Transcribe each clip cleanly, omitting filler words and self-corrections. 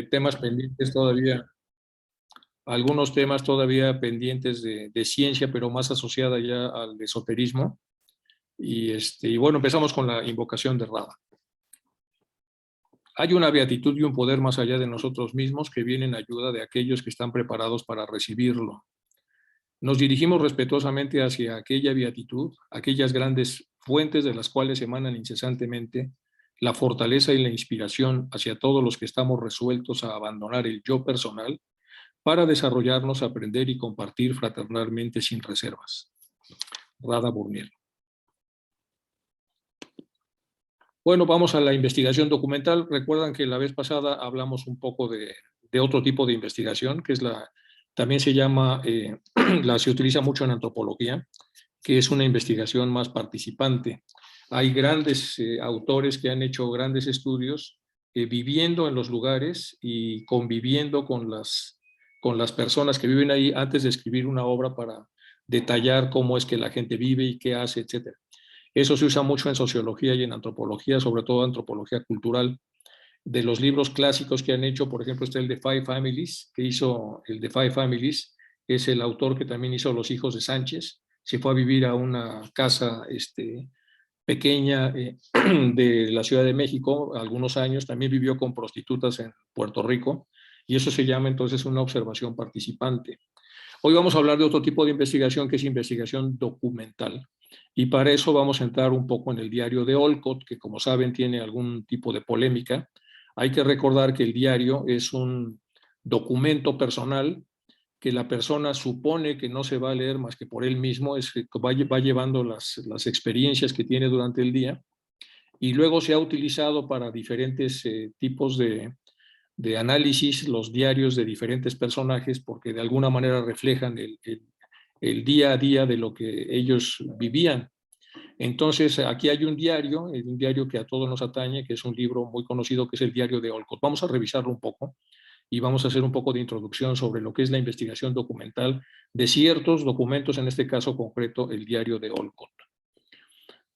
temas pendientes todavía, algunos temas todavía pendientes de ciencia, pero más asociada ya al esoterismo. Y bueno, empezamos con la invocación de Rada. Hay una beatitud y un poder más allá de nosotros mismos que viene en ayuda de aquellos que están preparados para recibirlo. Nos dirigimos respetuosamente hacia aquella beatitud, aquellas grandes fuentes de las cuales emanan incesantemente la fortaleza y la inspiración hacia todos los que estamos resueltos a abandonar el yo personal para desarrollarnos, aprender y compartir fraternalmente sin reservas. Rada Burnier. Bueno, vamos a la investigación documental. Recuerdan que la vez pasada hablamos un poco de otro tipo de investigación, que es también se llama, se utiliza mucho en antropología, que es una investigación más participante. Hay grandes autores que han hecho grandes estudios viviendo en los lugares y conviviendo con las personas que viven ahí antes de escribir una obra para detallar cómo es que la gente vive y qué hace, etcétera. Eso se usa mucho en sociología y en antropología, sobre todo antropología cultural. De los libros clásicos que han hecho, por ejemplo, está el de Five Families, que hizo el de Five Families, es el autor que también hizo Los hijos de Sánchez. Se fue a vivir a una casa pequeña de la Ciudad de México algunos años, también vivió con prostitutas en Puerto Rico, y eso se llama entonces una observación participante. Hoy vamos a hablar de otro tipo de investigación que es investigación documental. Y para eso vamos a entrar un poco en el diario de Olcott, que como saben tiene algún tipo de polémica. Hay que recordar que el diario es un documento personal que la persona supone que no se va a leer más que por él mismo, va llevando las experiencias que tiene durante el día y luego se ha utilizado para diferentes tipos de análisis, los diarios de diferentes personajes, porque de alguna manera reflejan el día a día de lo que ellos vivían. Entonces, aquí hay un diario que a todos nos atañe, que es un libro muy conocido, que es el diario de Olcott. Vamos a revisarlo un poco y vamos a hacer un poco de introducción sobre lo que es la investigación documental de ciertos documentos, en este caso concreto, el diario de Olcott.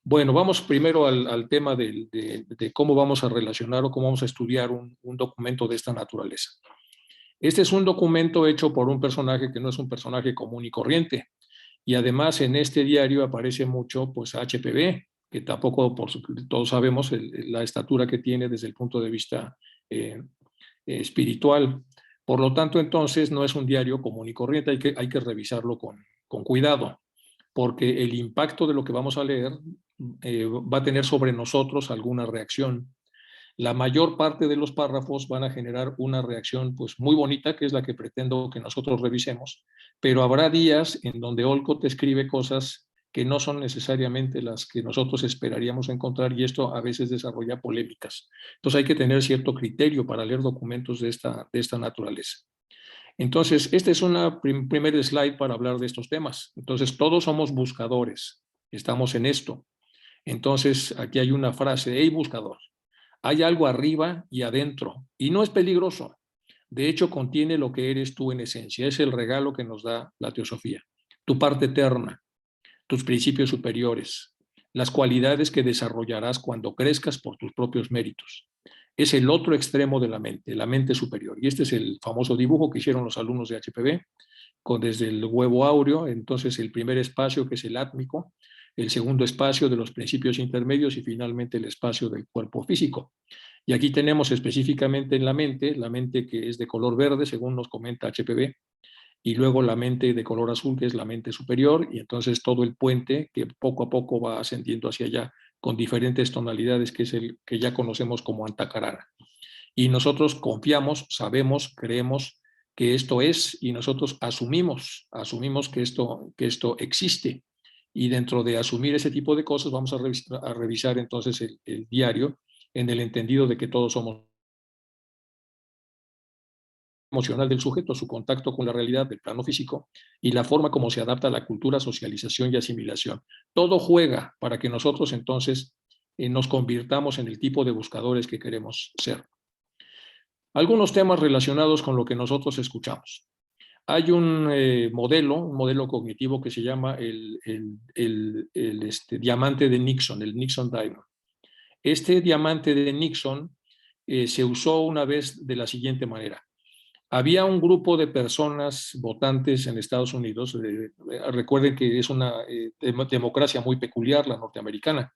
Bueno, vamos primero al tema de cómo vamos a relacionar o cómo vamos a estudiar un documento de esta naturaleza. Este es un documento hecho por un personaje que no es un personaje común y corriente. Y además en este diario aparece mucho pues HPV, que tampoco todos sabemos la estatura que tiene desde el punto de vista espiritual. Por lo tanto, entonces no es un diario común y corriente, hay que revisarlo con cuidado, porque el impacto de lo que vamos a leer va a tener sobre nosotros alguna reacción. La mayor parte de los párrafos van a generar una reacción pues muy bonita, que es la que pretendo que nosotros revisemos, pero habrá días en donde Olcott escribe cosas que no son necesariamente las que nosotros esperaríamos encontrar y esto a veces desarrolla polémicas. Entonces hay que tener cierto criterio para leer documentos de esta naturaleza. Entonces, este es un primer slide para hablar de estos temas. Entonces, todos somos buscadores, estamos en esto. Entonces, aquí hay una frase, hey buscador, hay algo arriba y adentro, y no es peligroso. De hecho, contiene lo que eres tú en esencia. Es el regalo que nos da la teosofía. Tu parte eterna, tus principios superiores, las cualidades que desarrollarás cuando crezcas por tus propios méritos. Es el otro extremo de la mente superior. Y este es el famoso dibujo que hicieron los alumnos de HPV, desde el huevo áureo, entonces el primer espacio que es el átmico, el segundo espacio de los principios intermedios y finalmente el espacio del cuerpo físico. Y aquí tenemos específicamente en la mente que es de color verde, según nos comenta HPV, y luego la mente de color azul, que es la mente superior, y entonces todo el puente que poco a poco va ascendiendo hacia allá con diferentes tonalidades, que es el que ya conocemos como Antakarana. Y nosotros confiamos, sabemos, creemos que esto es, y nosotros asumimos que esto existe. Y dentro de asumir ese tipo de cosas, vamos a revisar entonces el diario en el entendido de que todos somos emocional del sujeto, su contacto con la realidad del plano físico y la forma como se adapta a la cultura, socialización y asimilación. Todo juega para que nosotros entonces nos convirtamos en el tipo de buscadores que queremos ser. Algunos temas relacionados con lo que nosotros escuchamos. Hay un modelo cognitivo que se llama el diamante de Nixon, el Nixon Diamond. Este diamante de Nixon se usó una vez de la siguiente manera. Había un grupo de personas votantes en Estados Unidos, recuerden que es una democracia muy peculiar la norteamericana,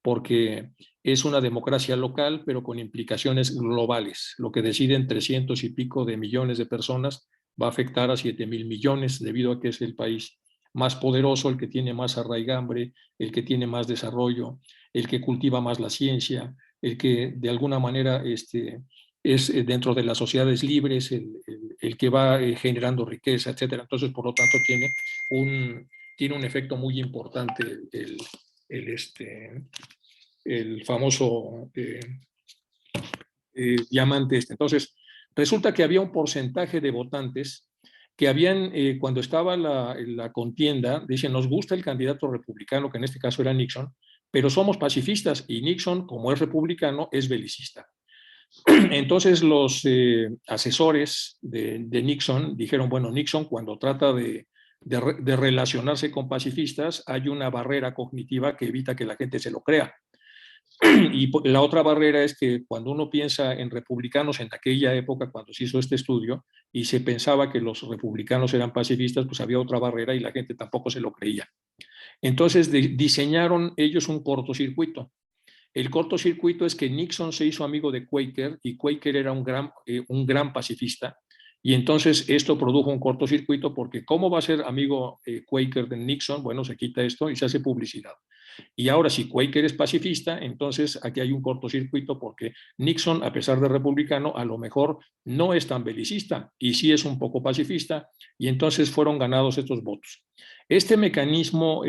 porque es una democracia local, pero con implicaciones globales. Lo que deciden 300 y pico de millones de personas va a afectar a 7,000 millones, debido a que es el país más poderoso, el que tiene más arraigambre, el que tiene más desarrollo, el que cultiva más la ciencia, el que de alguna manera es dentro de las sociedades libres el que va generando riqueza, etcétera. Entonces, por lo tanto, tiene un efecto muy importante el famoso diamante este. Entonces, resulta que había un porcentaje de votantes que habían, cuando estaba la contienda, dicen, nos gusta el candidato republicano, que en este caso era Nixon, pero somos pacifistas, y Nixon, como es republicano, es belicista. Entonces los asesores de Nixon dijeron, bueno, Nixon cuando trata de relacionarse con pacifistas, hay una barrera cognitiva que evita que la gente se lo crea. Y la otra barrera es que cuando uno piensa en republicanos en aquella época, cuando se hizo este estudio, y se pensaba que los republicanos eran pacifistas, pues había otra barrera y la gente tampoco se lo creía. Entonces diseñaron ellos un cortocircuito. El cortocircuito es que Nixon se hizo amigo de Quaker, y Quaker era un gran pacifista, y entonces esto produjo un cortocircuito, porque ¿cómo va a ser amigo Quaker de Nixon? Bueno, se quita esto y se hace publicidad. Y ahora, si Quaker es pacifista, entonces aquí hay un cortocircuito, porque Nixon, a pesar de republicano, a lo mejor no es tan belicista y sí es un poco pacifista, y entonces fueron ganados estos votos. Este mecanismo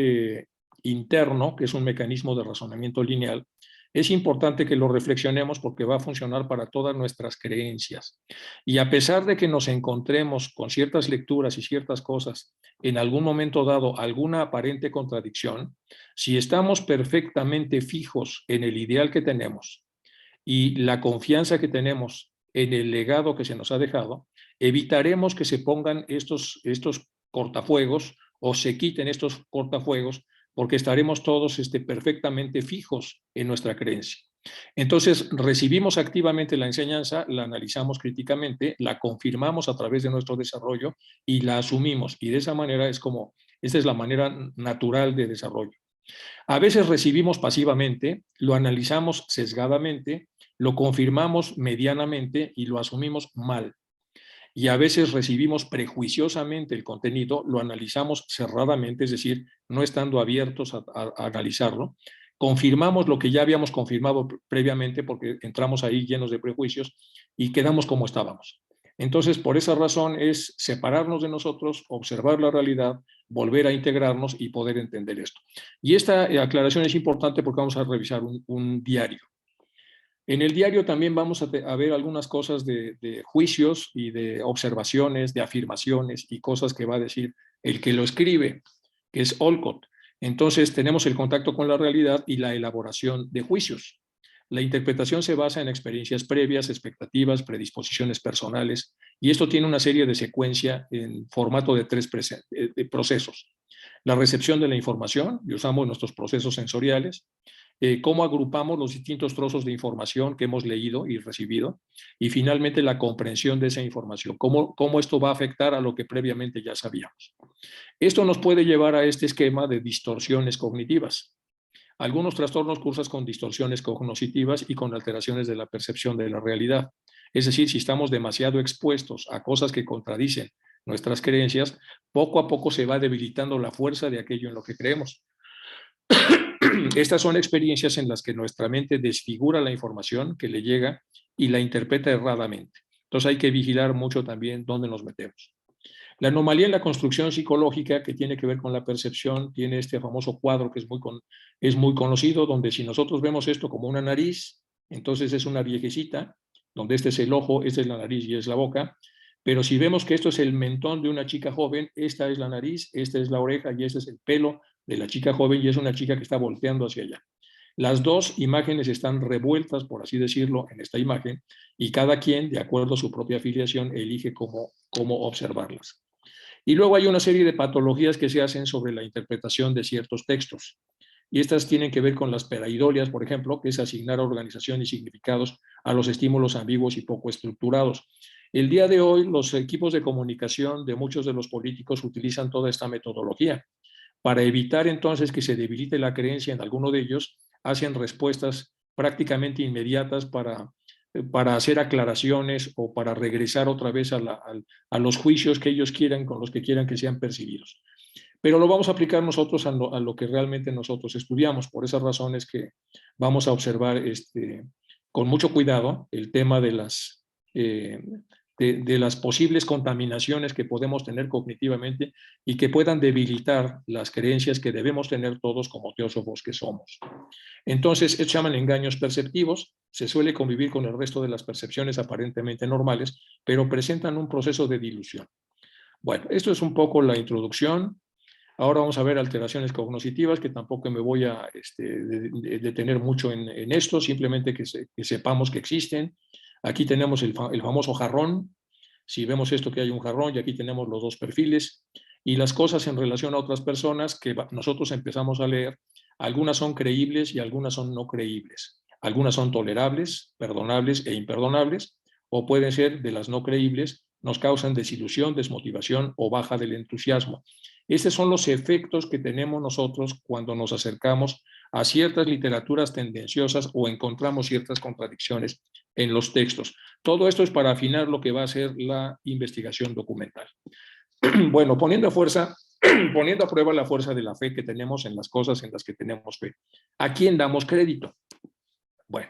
interno, que es un mecanismo de razonamiento lineal, es importante que lo reflexionemos, porque va a funcionar para todas nuestras creencias. Y a pesar de que nos encontremos con ciertas lecturas y ciertas cosas, en algún momento dado, alguna aparente contradicción, si estamos perfectamente fijos en el ideal que tenemos y la confianza que tenemos en el legado que se nos ha dejado, evitaremos que se pongan estos cortafuegos, o se quiten estos cortafuegos, porque estaremos todos perfectamente fijos en nuestra creencia. Entonces, recibimos activamente la enseñanza, la analizamos críticamente, la confirmamos a través de nuestro desarrollo y la asumimos. Y de esa manera esta es la manera natural de desarrollo. A veces recibimos pasivamente, lo analizamos sesgadamente, lo confirmamos medianamente y lo asumimos mal. Y a veces recibimos prejuiciosamente el contenido, lo analizamos cerradamente, es decir, no estando abiertos a analizarlo. Confirmamos lo que ya habíamos confirmado previamente, porque entramos ahí llenos de prejuicios y quedamos como estábamos. Entonces, por esa razón es separarnos de nosotros, observar la realidad, volver a integrarnos y poder entender esto. Y esta aclaración es importante porque vamos a revisar un diario. En el diario también vamos a ver algunas cosas de juicios y de observaciones, de afirmaciones y cosas que va a decir el que lo escribe, que es Olcott. Entonces tenemos el contacto con la realidad y la elaboración de juicios. La interpretación se basa en experiencias previas, expectativas, predisposiciones personales, y esto tiene una serie de secuencia en formato de 3 procesos. La recepción de la información, y usamos nuestros procesos sensoriales, cómo agrupamos los distintos trozos de información que hemos leído y recibido, y finalmente la comprensión de esa información, cómo esto va a afectar a lo que previamente ya sabíamos. Esto nos puede llevar a este esquema de distorsiones cognitivas. Algunos trastornos cursan con distorsiones cognitivas y con alteraciones de la percepción de la realidad. Es decir, si estamos demasiado expuestos a cosas que contradicen nuestras creencias, poco a poco se va debilitando la fuerza de aquello en lo que creemos. Estas son experiencias en las que nuestra mente desfigura la información que le llega y la interpreta erradamente. Entonces hay que vigilar mucho también dónde nos metemos. La anomalía en la construcción psicológica, que tiene que ver con la percepción, tiene este famoso cuadro que es muy conocido, donde si nosotros vemos esto como una nariz, entonces es una viejecita, donde este es el ojo, esta es la nariz y es la boca. Pero si vemos que esto es el mentón de una chica joven, esta es la nariz, esta es la oreja y este es el pelo de la chica joven, y es una chica que está volteando hacia allá. Las dos imágenes están revueltas, por así decirlo, en esta imagen, y cada quien, de acuerdo a su propia afiliación, elige cómo observarlas. Y luego hay una serie de patologías que se hacen sobre la interpretación de ciertos textos. y estas tienen que ver con las paraidolias, por ejemplo, que es asignar organización y significados a los estímulos ambiguos y poco estructurados. El día de hoy, los equipos de comunicación de muchos de los políticos utilizan toda esta metodología. Para evitar entonces que se debilite la creencia en alguno de ellos, hacen respuestas prácticamente inmediatas para hacer aclaraciones o para regresar otra vez a los juicios que ellos quieran, con los que quieran que sean percibidos. Pero lo vamos a aplicar nosotros a lo que realmente nosotros estudiamos. Por esas razones que vamos a observar con mucho cuidado el tema eh, de las posibles contaminaciones que podemos tener cognitivamente y que puedan debilitar las creencias que debemos tener todos como teósofos que somos. Entonces, estos se llaman engaños perceptivos, se suele convivir con el resto de las percepciones aparentemente normales, pero presentan un proceso de dilución. Bueno, esto es un poco la introducción. Ahora vamos a ver alteraciones cognitivas, que tampoco me voy a detener mucho en esto, simplemente que sepamos que existen. Aquí tenemos el famoso jarrón. Si vemos esto que hay un jarrón, y aquí tenemos los dos perfiles, y las cosas en relación a otras personas que nosotros empezamos a leer, algunas son creíbles y algunas son no creíbles. Algunas son tolerables, perdonables e imperdonables, o pueden ser de las no creíbles, nos causan desilusión, desmotivación o baja del entusiasmo. Estos son los efectos que tenemos nosotros cuando nos acercamos a ciertas literaturas tendenciosas o encontramos ciertas contradicciones en los textos. Todo esto es para afinar lo que va a ser la investigación documental. Bueno, poniendo a prueba la fuerza de la fe que tenemos en las cosas en las que tenemos fe. ¿A quién damos crédito? Bueno,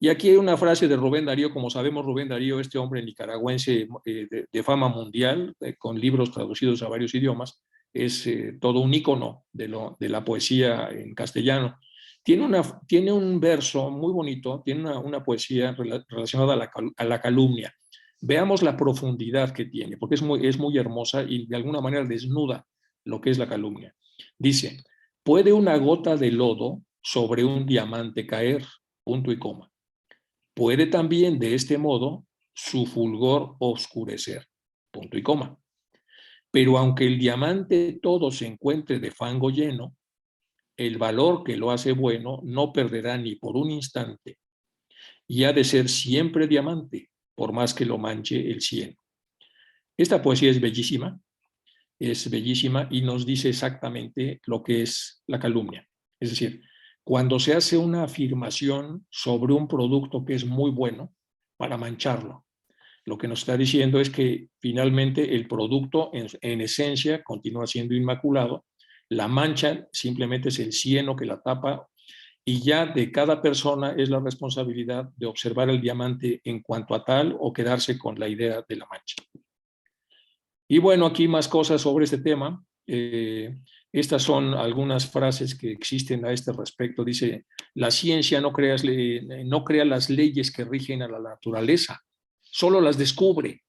y aquí hay una frase de Rubén Darío. Como sabemos, Rubén Darío, este hombre nicaragüense de fama mundial, con libros traducidos a varios idiomas, es todo un ícono de la poesía en castellano. Tiene un verso muy bonito, tiene una poesía relacionada a la calumnia. Veamos la profundidad que tiene, porque es muy hermosa y de alguna manera desnuda lo que es la calumnia. Dice, ¿puede una gota de lodo sobre un diamante caer? Punto y coma. Puede también de este modo su fulgor oscurecer. Punto y coma. Pero aunque el diamante todo se encuentre de fango lleno, el valor que lo hace bueno no perderá ni por un instante y ha de ser siempre diamante, por más que lo manche el cieno. Esta poesía es bellísima y nos dice exactamente lo que es la calumnia. Es decir, cuando se hace una afirmación sobre un producto que es muy bueno para mancharlo, lo que nos está diciendo es que finalmente el producto en esencia continúa siendo inmaculado, la mancha simplemente es el cieno que la tapa y ya de cada persona es la responsabilidad de observar el diamante en cuanto a tal o quedarse con la idea de la mancha. Y bueno, aquí más cosas sobre este tema. Estas son algunas frases que existen a este respecto. Dice, la ciencia no crea las leyes que rigen a la naturaleza, solo las descubre.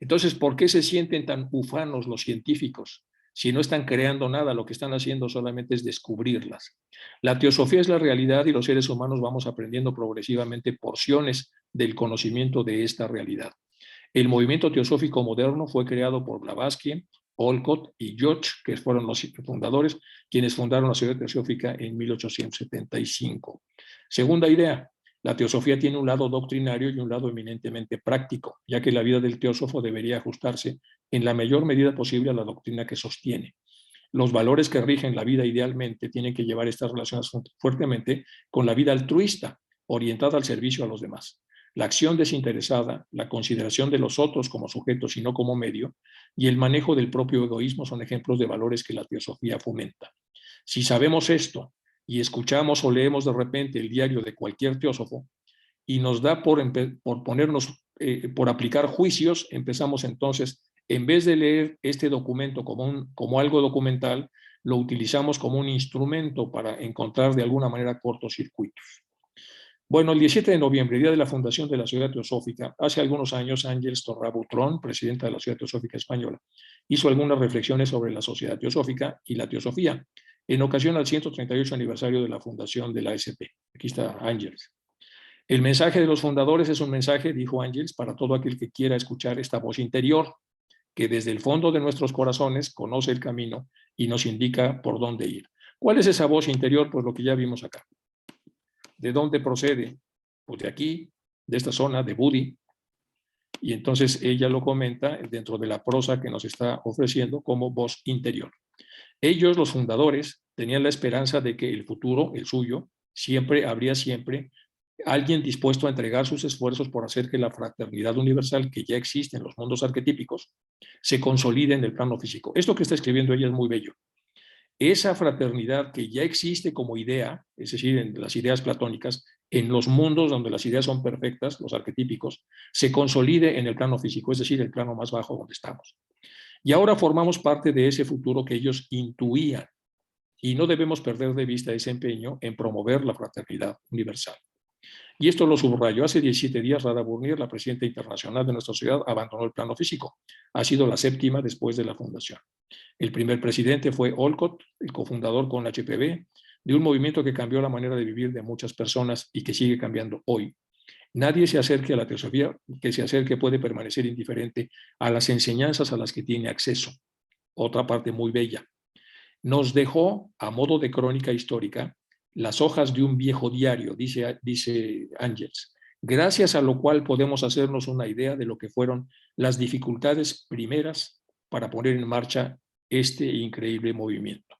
Entonces, ¿por qué se sienten tan ufanos los científicos? Si no están creando nada, lo que están haciendo solamente es descubrirlas. La teosofía es la realidad y los seres humanos vamos aprendiendo progresivamente porciones del conocimiento de esta realidad. El movimiento teosófico moderno fue creado por Blavatsky, Olcott y George, que fueron los fundadores, quienes fundaron la Sociedad Teosófica en 1875. Segunda idea, la teosofía tiene un lado doctrinario y un lado eminentemente práctico, ya que la vida del teósofo debería ajustarse en la mayor medida posible a la doctrina que sostiene. Los valores que rigen la vida idealmente tienen que llevar estas relaciones fuertemente con la vida altruista, orientada al servicio a los demás. La acción desinteresada, la consideración de los otros como sujetos y no como medio, y el manejo del propio egoísmo son ejemplos de valores que la teosofía fomenta. Si sabemos esto y escuchamos o leemos de repente el diario de cualquier teósofo y nos da por aplicar juicios, empezamos entonces, en vez de leer este documento como algo documental, lo utilizamos como un instrumento para encontrar de alguna manera cortocircuitos. Bueno, el 17 de noviembre, día de la fundación de la Sociedad Teosófica, hace algunos años Ángeles Torra Butrón, presidenta de la Sociedad Teosófica Española, hizo algunas reflexiones sobre la Sociedad Teosófica y la teosofía, en ocasión al 138 aniversario de la fundación de la ASP. Aquí está Ángeles. El mensaje de los fundadores es un mensaje, dijo Ángeles, para todo aquel que quiera escuchar esta voz interior, que desde el fondo de nuestros corazones conoce el camino y nos indica por dónde ir. ¿Cuál es esa voz interior? Pues lo que ya vimos acá. ¿De dónde procede? Pues de aquí, de esta zona, de Budi. Y entonces ella lo comenta dentro de la prosa que nos está ofreciendo como voz interior. Ellos, los fundadores, tenían la esperanza de que el futuro, el suyo, habría siempre alguien dispuesto a entregar sus esfuerzos por hacer que la fraternidad universal que ya existe en los mundos arquetípicos se consolide en el plano físico. Esto que está escribiendo ella es muy bello. Esa fraternidad que ya existe como idea, es decir, en las ideas platónicas, en los mundos donde las ideas son perfectas, los arquetípicos, se consolide en el plano físico, es decir, el plano más bajo donde estamos. Y ahora formamos parte de ese futuro que ellos intuían y no debemos perder de vista ese empeño en promover la fraternidad universal. Y esto lo subrayó hace 17 días Rada Burnier, la presidenta internacional de nuestra ciudad, abandonó el plano físico. Ha sido la 7ª después de la fundación. El primer presidente fue Olcott, el cofundador con HPV, de un movimiento que cambió la manera de vivir de muchas personas y que sigue cambiando hoy. Nadie se acerque a la teosofía, que se acerque puede permanecer indiferente a las enseñanzas a las que tiene acceso. Otra parte muy bella. Nos dejó, a modo de crónica histórica, las hojas de un viejo diario, dice Ángels, gracias a lo cual podemos hacernos una idea de lo que fueron las dificultades primeras para poner en marcha este increíble movimiento.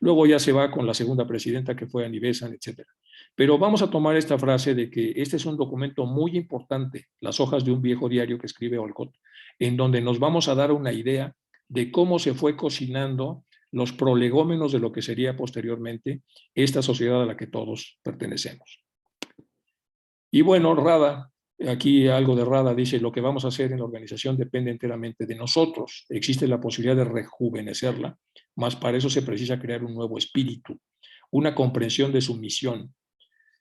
Luego ya se va con la segunda presidenta que fue Annie Besant, etc. Pero vamos a tomar esta frase de que este es un documento muy importante, las hojas de un viejo diario que escribe Olcott, en donde nos vamos a dar una idea de cómo se fue cocinando los prolegómenos de lo que sería posteriormente esta sociedad a la que todos pertenecemos. Y bueno, Rada, aquí algo de Rada dice, lo que vamos a hacer en la organización depende enteramente de nosotros. Existe la posibilidad de rejuvenecerla, mas para eso se precisa crear un nuevo espíritu, una comprensión de su misión.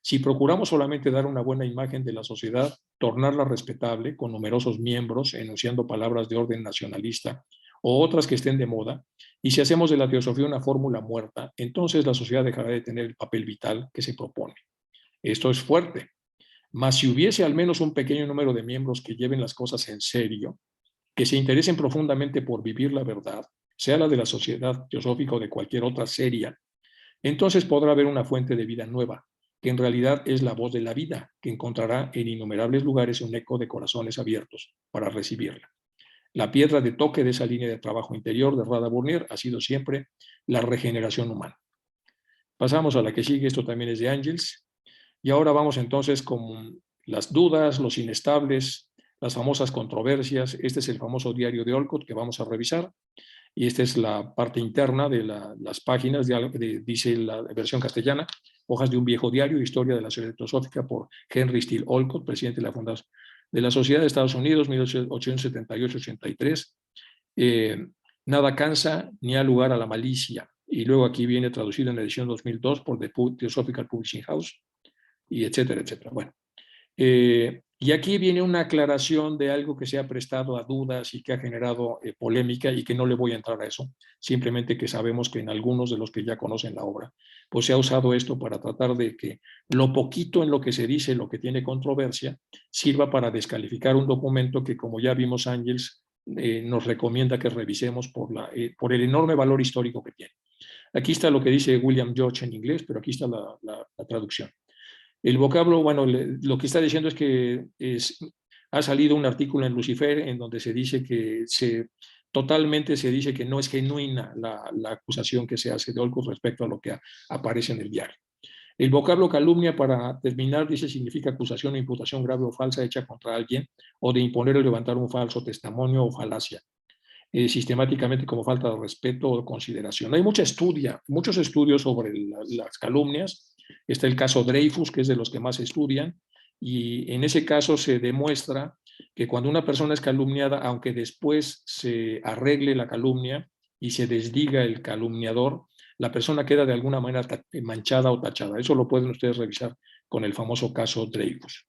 Si procuramos solamente dar una buena imagen de la sociedad, tornarla respetable, con numerosos miembros, enunciando palabras de orden nacionalista, o otras que estén de moda, y si hacemos de la teosofía una fórmula muerta, entonces la sociedad dejará de tener el papel vital que se propone. Esto es fuerte, mas si hubiese al menos un pequeño número de miembros que lleven las cosas en serio, que se interesen profundamente por vivir la verdad, sea la de la sociedad teosófica o de cualquier otra seria, entonces podrá haber una fuente de vida nueva, que en realidad es la voz de la vida, que encontrará en innumerables lugares un eco de corazones abiertos para recibirla. La piedra de toque de esa línea de trabajo interior de Rada Burnier ha sido siempre la regeneración humana. Pasamos a la que sigue, esto también es de Ángels, y ahora vamos entonces con las dudas, los inestables, las famosas controversias. Este es el famoso diario de Olcott que vamos a revisar, y esta es la parte interna de las páginas, dice la versión castellana, hojas de un viejo diario, historia de la sociedad teosófica por Henry Steele Olcott, presidente de la Fundación de la Sociedad de Estados Unidos, 1878-83. Nada cansa ni da lugar a la malicia. Y luego aquí viene traducido en la edición 2002 por The Theosophical Publishing House, y etcétera, etcétera. Bueno, y aquí viene una aclaración de algo que se ha prestado a dudas y que ha generado polémica, y que no le voy a entrar a eso, simplemente que sabemos que en algunos de los que ya conocen la obra, pues se ha usado esto para tratar de que lo poquito en lo que se dice, lo que tiene controversia, sirva para descalificar un documento que, como ya vimos, Ángels nos recomienda que revisemos por el enorme valor histórico que tiene. Aquí está lo que dice William George en inglés, pero aquí está la traducción. El vocablo, bueno, lo que está diciendo es que ha salido un artículo en Lucifer en donde se dice que totalmente se dice que no es genuina la acusación que se hace de Olcott respecto a lo que aparece en el diario. El vocablo calumnia, para terminar, dice, significa acusación o imputación grave o falsa hecha contra alguien, o de imponer o levantar un falso testimonio o falacia, sistemáticamente como falta de respeto o consideración. Hay muchos estudios sobre las calumnias. Está el caso Dreyfus, que es de los que más se estudian, y en ese caso se demuestra que cuando una persona es calumniada, aunque después se arregle la calumnia y se desdiga el calumniador, la persona queda de alguna manera manchada o tachada. Eso lo pueden ustedes revisar con el famoso caso Dreyfus.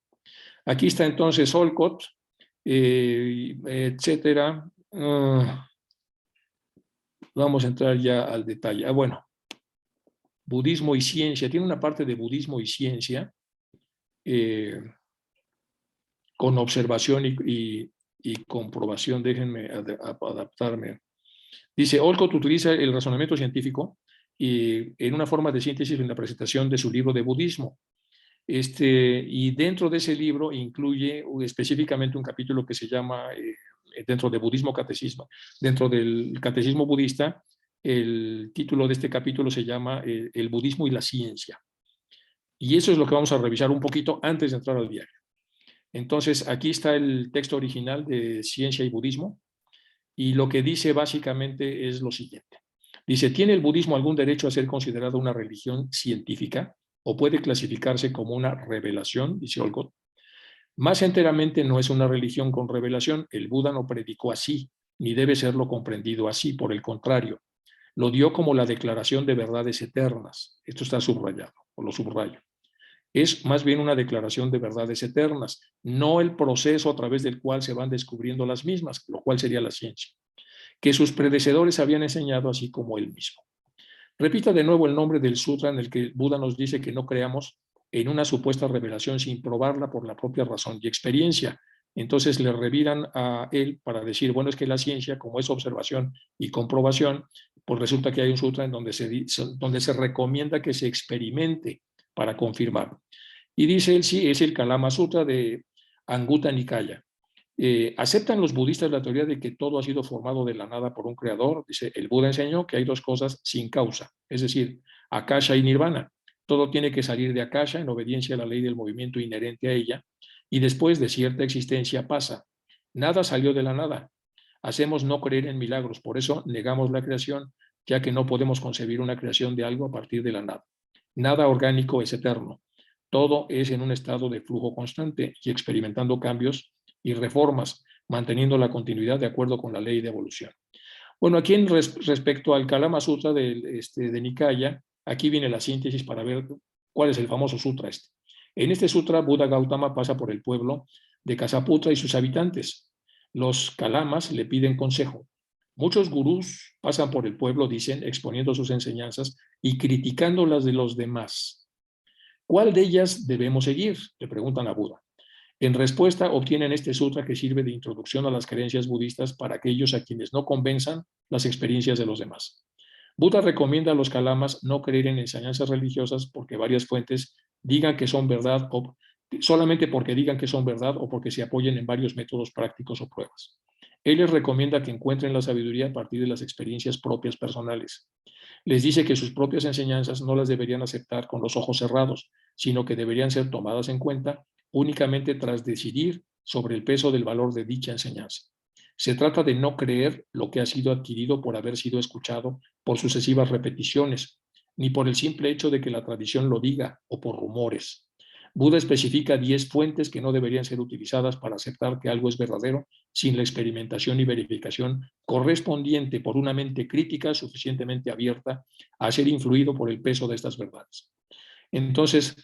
Aquí está entonces Olcott, etcétera. Vamos a entrar ya al detalle. Bueno, budismo y ciencia. Tiene una parte de budismo y ciencia con observación y comprobación. Déjenme adaptarme. Dice, Olcott utiliza el razonamiento científico en una forma de síntesis en la presentación de su libro de budismo. Y dentro de ese libro incluye específicamente un capítulo que se llama, dentro de Budismo Catecismo, dentro del Catecismo Budista, el título de este capítulo se llama El budismo y la ciencia. Y eso es lo que vamos a revisar un poquito antes de entrar al diario. Entonces, aquí está el texto original de Ciencia y Budismo, y lo que dice básicamente es lo siguiente. Dice, ¿tiene el budismo algún derecho a ser considerado una religión científica o puede clasificarse como una revelación? Dice Olcott. Más enteramente no es una religión con revelación. El Buda no predicó así, ni debe serlo comprendido así. Por el contrario, lo dio como la declaración de verdades eternas. Esto está subrayado, o lo subrayo. Es más bien una declaración de verdades eternas, no el proceso a través del cual se van descubriendo las mismas, lo cual sería la ciencia, que sus predecesores habían enseñado así como él mismo. Repita de nuevo el nombre del sutra en el que Buda nos dice que no creamos en una supuesta revelación sin probarla por la propia razón y experiencia. Entonces le reviran a él para decir, bueno, es que la ciencia, como es observación y comprobación, pues resulta que hay un sutra en donde se recomienda que se experimente para confirmar. Y dice él, sí, es el Kalama Sutra de Anguta Nikaya. ¿Aceptan los budistas la teoría de que todo ha sido formado de la nada por un creador? Dice, el Buda enseñó que hay dos cosas sin causa, es decir, Akasha y Nirvana. Todo tiene que salir de Akasha en obediencia a la ley del movimiento inherente a ella, y después de cierta existencia pasa. Nada salió de la nada. Hacemos no creer en milagros, por eso negamos la creación, ya que no podemos concebir una creación de algo a partir de la nada. Nada orgánico es eterno. Todo es en un estado de flujo constante y experimentando cambios y reformas, manteniendo la continuidad de acuerdo con la ley de evolución. Bueno, aquí respecto al Kalama Sutra de Nikaya, aquí viene la síntesis para ver cuál es el famoso sutra este. En este sutra, Buda Gautama pasa por el pueblo de Kasaputra y sus habitantes. Los Kalamas le piden consejo. Muchos gurús pasan por el pueblo, dicen, exponiendo sus enseñanzas y criticando las de los demás. ¿Cuál de ellas debemos seguir? Le preguntan a Buda. En respuesta, obtienen este sutra que sirve de introducción a las creencias budistas para aquellos a quienes no convenzan las experiencias de los demás. Buda recomienda a los kalamas no creer en enseñanzas religiosas porque varias fuentes digan que son verdad o solamente porque digan que son verdad o porque se apoyen en varios métodos prácticos o pruebas. Él les recomienda que encuentren la sabiduría a partir de las experiencias propias personales. Les dice que sus propias enseñanzas no las deberían aceptar con los ojos cerrados, sino que deberían ser tomadas en cuenta únicamente tras decidir sobre el peso del valor de dicha enseñanza. Se trata de no creer lo que ha sido adquirido por haber sido escuchado por sucesivas repeticiones, ni por el simple hecho de que la tradición lo diga o por rumores. Buda especifica 10 fuentes que no deberían ser utilizadas para aceptar que algo es verdadero sin la experimentación y verificación correspondiente por una mente crítica suficientemente abierta a ser influido por el peso de estas verdades. Entonces,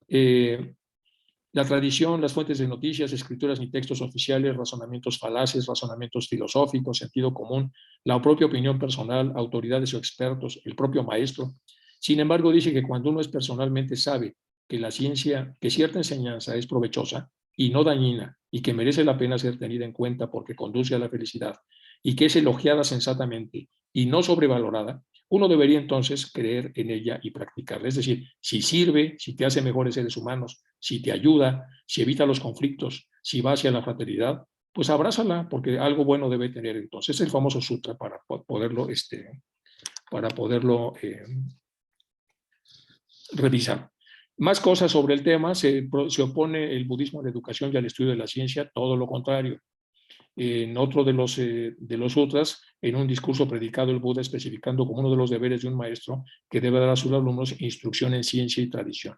la tradición, las fuentes de noticias, escrituras ni textos oficiales, razonamientos falaces, razonamientos filosóficos, sentido común, la propia opinión personal, autoridades o expertos, el propio maestro. Sin embargo, dice que cuando uno es personalmente sabe que la ciencia, que cierta enseñanza es provechosa y no dañina y que merece la pena ser tenida en cuenta porque conduce a la felicidad y que es elogiada sensatamente y no sobrevalorada, uno debería entonces creer en ella y practicarla. Es decir, si sirve, si te hace mejores seres humanos, si te ayuda, si evita los conflictos, si va hacia la fraternidad, pues abrázala, porque algo bueno debe tener. Entonces, el famoso sutra para poderlo revisar. Más cosas sobre el tema, se opone el budismo a la educación y al estudio de la ciencia, todo lo contrario. En otro de los sutras, en un discurso predicado el Buda especificando como uno de los deberes de un maestro que debe dar a sus alumnos instrucción en ciencia y tradición.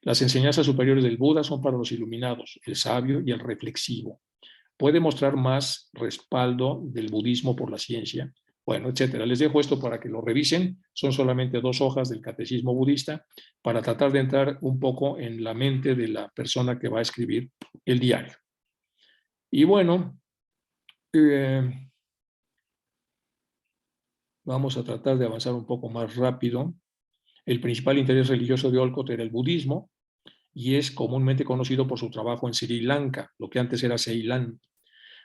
Las enseñanzas superiores del Buda son para los iluminados, el sabio y el reflexivo. Puede mostrar más respaldo del budismo por la ciencia, bueno, etcétera. Les dejo esto para que lo revisen. Son solamente 2 hojas del catecismo budista para tratar de entrar un poco en la mente de la persona que va a escribir el diario. Y bueno, vamos a tratar de avanzar un poco más rápido. El principal interés religioso de Olcott era el budismo y es comúnmente conocido por su trabajo en Sri Lanka, lo que antes era Ceilán.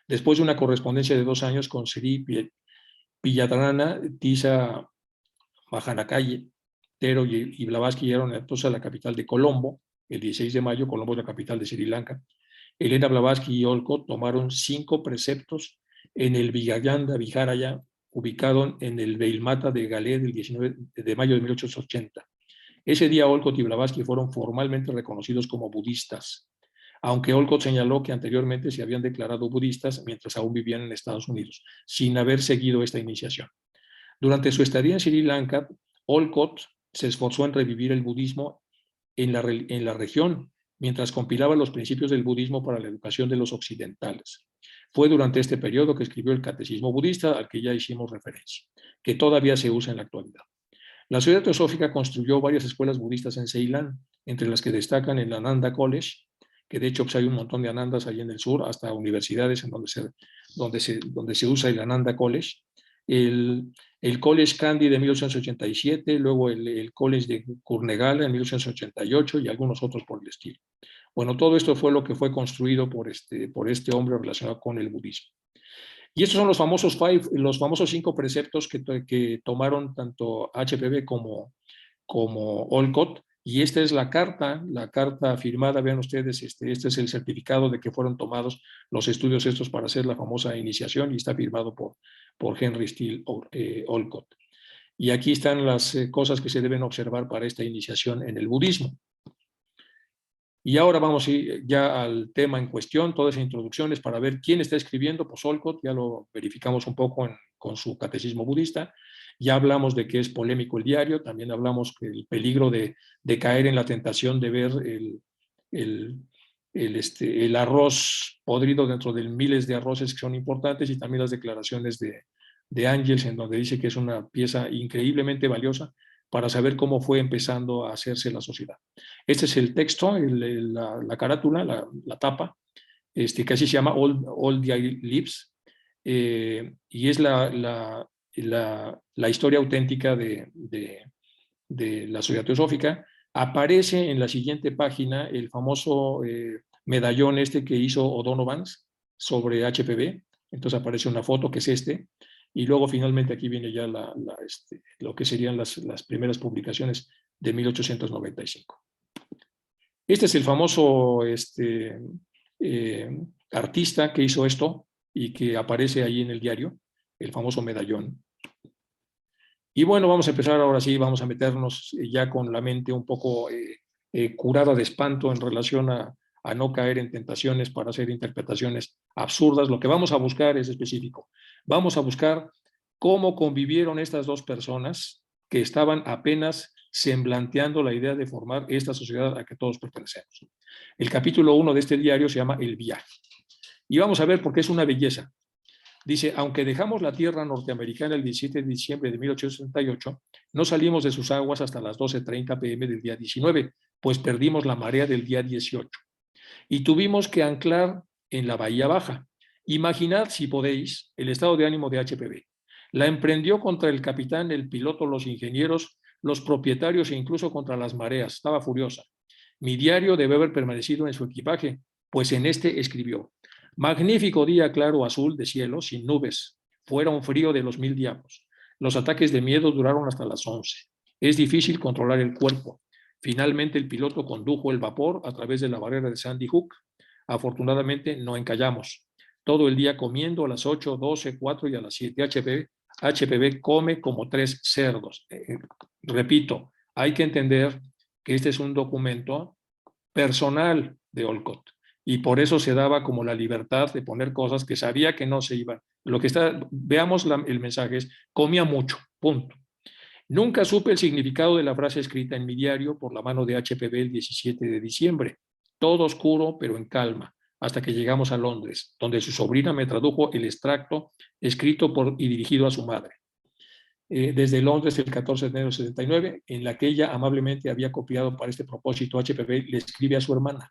Después de una correspondencia de 2 años con Sri Piyatarana Tissa Majanacalle, Tero y Blavatsky llegaron entonces a la capital de Colombo, el 16 de mayo. Colombo es la capital de Sri Lanka. Elena Blavatsky y Olcott tomaron 5 preceptos en el Vijayanda Viharaya, ubicado en el Veilmata de Galé del 19 de mayo de 1880. Ese día Olcott y Blavatsky fueron formalmente reconocidos como budistas, aunque Olcott señaló que anteriormente se habían declarado budistas mientras aún vivían en Estados Unidos, sin haber seguido esta iniciación. Durante su estadía en Sri Lanka, Olcott se esforzó en revivir el budismo en la región, mientras compilaba los principios del budismo para la educación de los occidentales. Fue durante este periodo que escribió el Catecismo Budista, al que ya hicimos referencia, que todavía se usa en la actualidad. La Sociedad Teosófica construyó varias escuelas budistas en Ceilán, entre las que destacan el Ananda College, que de hecho pues, hay un montón de Anandas allí en el sur, hasta universidades en donde se usa el Ananda College, el College Kandy de 1887, luego el College de Kurnegala en 1888 y algunos otros por el estilo. Bueno, todo esto fue lo que fue construido por este hombre relacionado con el budismo. Y estos son los famosos 5 preceptos que tomaron tanto HPB como Olcott. Y esta es la carta firmada, vean ustedes, este es el certificado de que fueron tomados los estudios estos para hacer la famosa iniciación, y está firmado por Henry Steele Olcott. Y aquí están las cosas que se deben observar para esta iniciación en el budismo. Y ahora vamos ya al tema en cuestión. Toda esa introducción es para ver quién está escribiendo. Pues Olcott, ya lo verificamos un poco con su catecismo budista. Ya hablamos de que es polémico el diario. También hablamos del peligro de caer en la tentación de ver el arroz podrido dentro de miles de arroces que son importantes, y también las declaraciones de Ángels, en donde dice que es una pieza increíblemente valiosa para saber cómo fue empezando a hacerse la sociedad. Este es el texto, la carátula, la tapa, que así se llama All the Lives, y es la historia auténtica de la Sociedad Teosófica. Aparece en la siguiente página el famoso medallón que hizo O'Donovan sobre HPB. Entonces aparece una foto que es y luego finalmente aquí viene ya lo que serían las primeras publicaciones de 1895. Este es el famoso artista que hizo esto y que aparece ahí en el diario, el famoso medallón. Y bueno, vamos a empezar ahora sí, vamos a meternos ya con la mente un poco curada de espanto en relación a no caer en tentaciones para hacer interpretaciones absurdas. Lo que vamos a buscar es específico. Vamos a buscar cómo convivieron estas dos personas que estaban apenas semblanteando la idea de formar esta sociedad a la que todos pertenecemos. El capítulo 1 de este diario se llama El viaje. Y vamos a ver por qué es una belleza. Dice, aunque dejamos la tierra norteamericana el 17 de diciembre de 1868, no salimos de sus aguas hasta las 12:30 p.m. del día 19, pues perdimos la marea del día 18. Y tuvimos que anclar en la Bahía Baja. Imaginad, si podéis, el estado de ánimo de HPB. La emprendió contra el capitán, el piloto, los ingenieros, los propietarios e incluso contra las mareas. Estaba furiosa. Mi diario debe haber permanecido en su equipaje, pues en este escribió: magnífico día claro azul de cielo, sin nubes. Fuera un frío de los 1000 diablos. Los ataques de miedo duraron hasta las 11. Es difícil controlar el cuerpo. Finalmente el piloto condujo el vapor a través de la barrera de Sandy Hook. Afortunadamente no encallamos. Todo el día comiendo a las 8, 12, 4 y a las 7. HPB come como 3 cerdos. Repito, hay que entender que este es un documento personal de Olcott, y por eso se daba como la libertad de poner cosas que sabía que no se iban. Veamos el mensaje, es: comía mucho, punto. Nunca supe el significado de la frase escrita en mi diario por la mano de HPB el 17 de diciembre. Todo oscuro, pero en calma, hasta que llegamos a Londres, donde su sobrina me tradujo el extracto escrito por y dirigido a su madre. Desde Londres el 14 de enero de 79, en la que ella amablemente había copiado para este propósito. HPB le escribe a su hermana: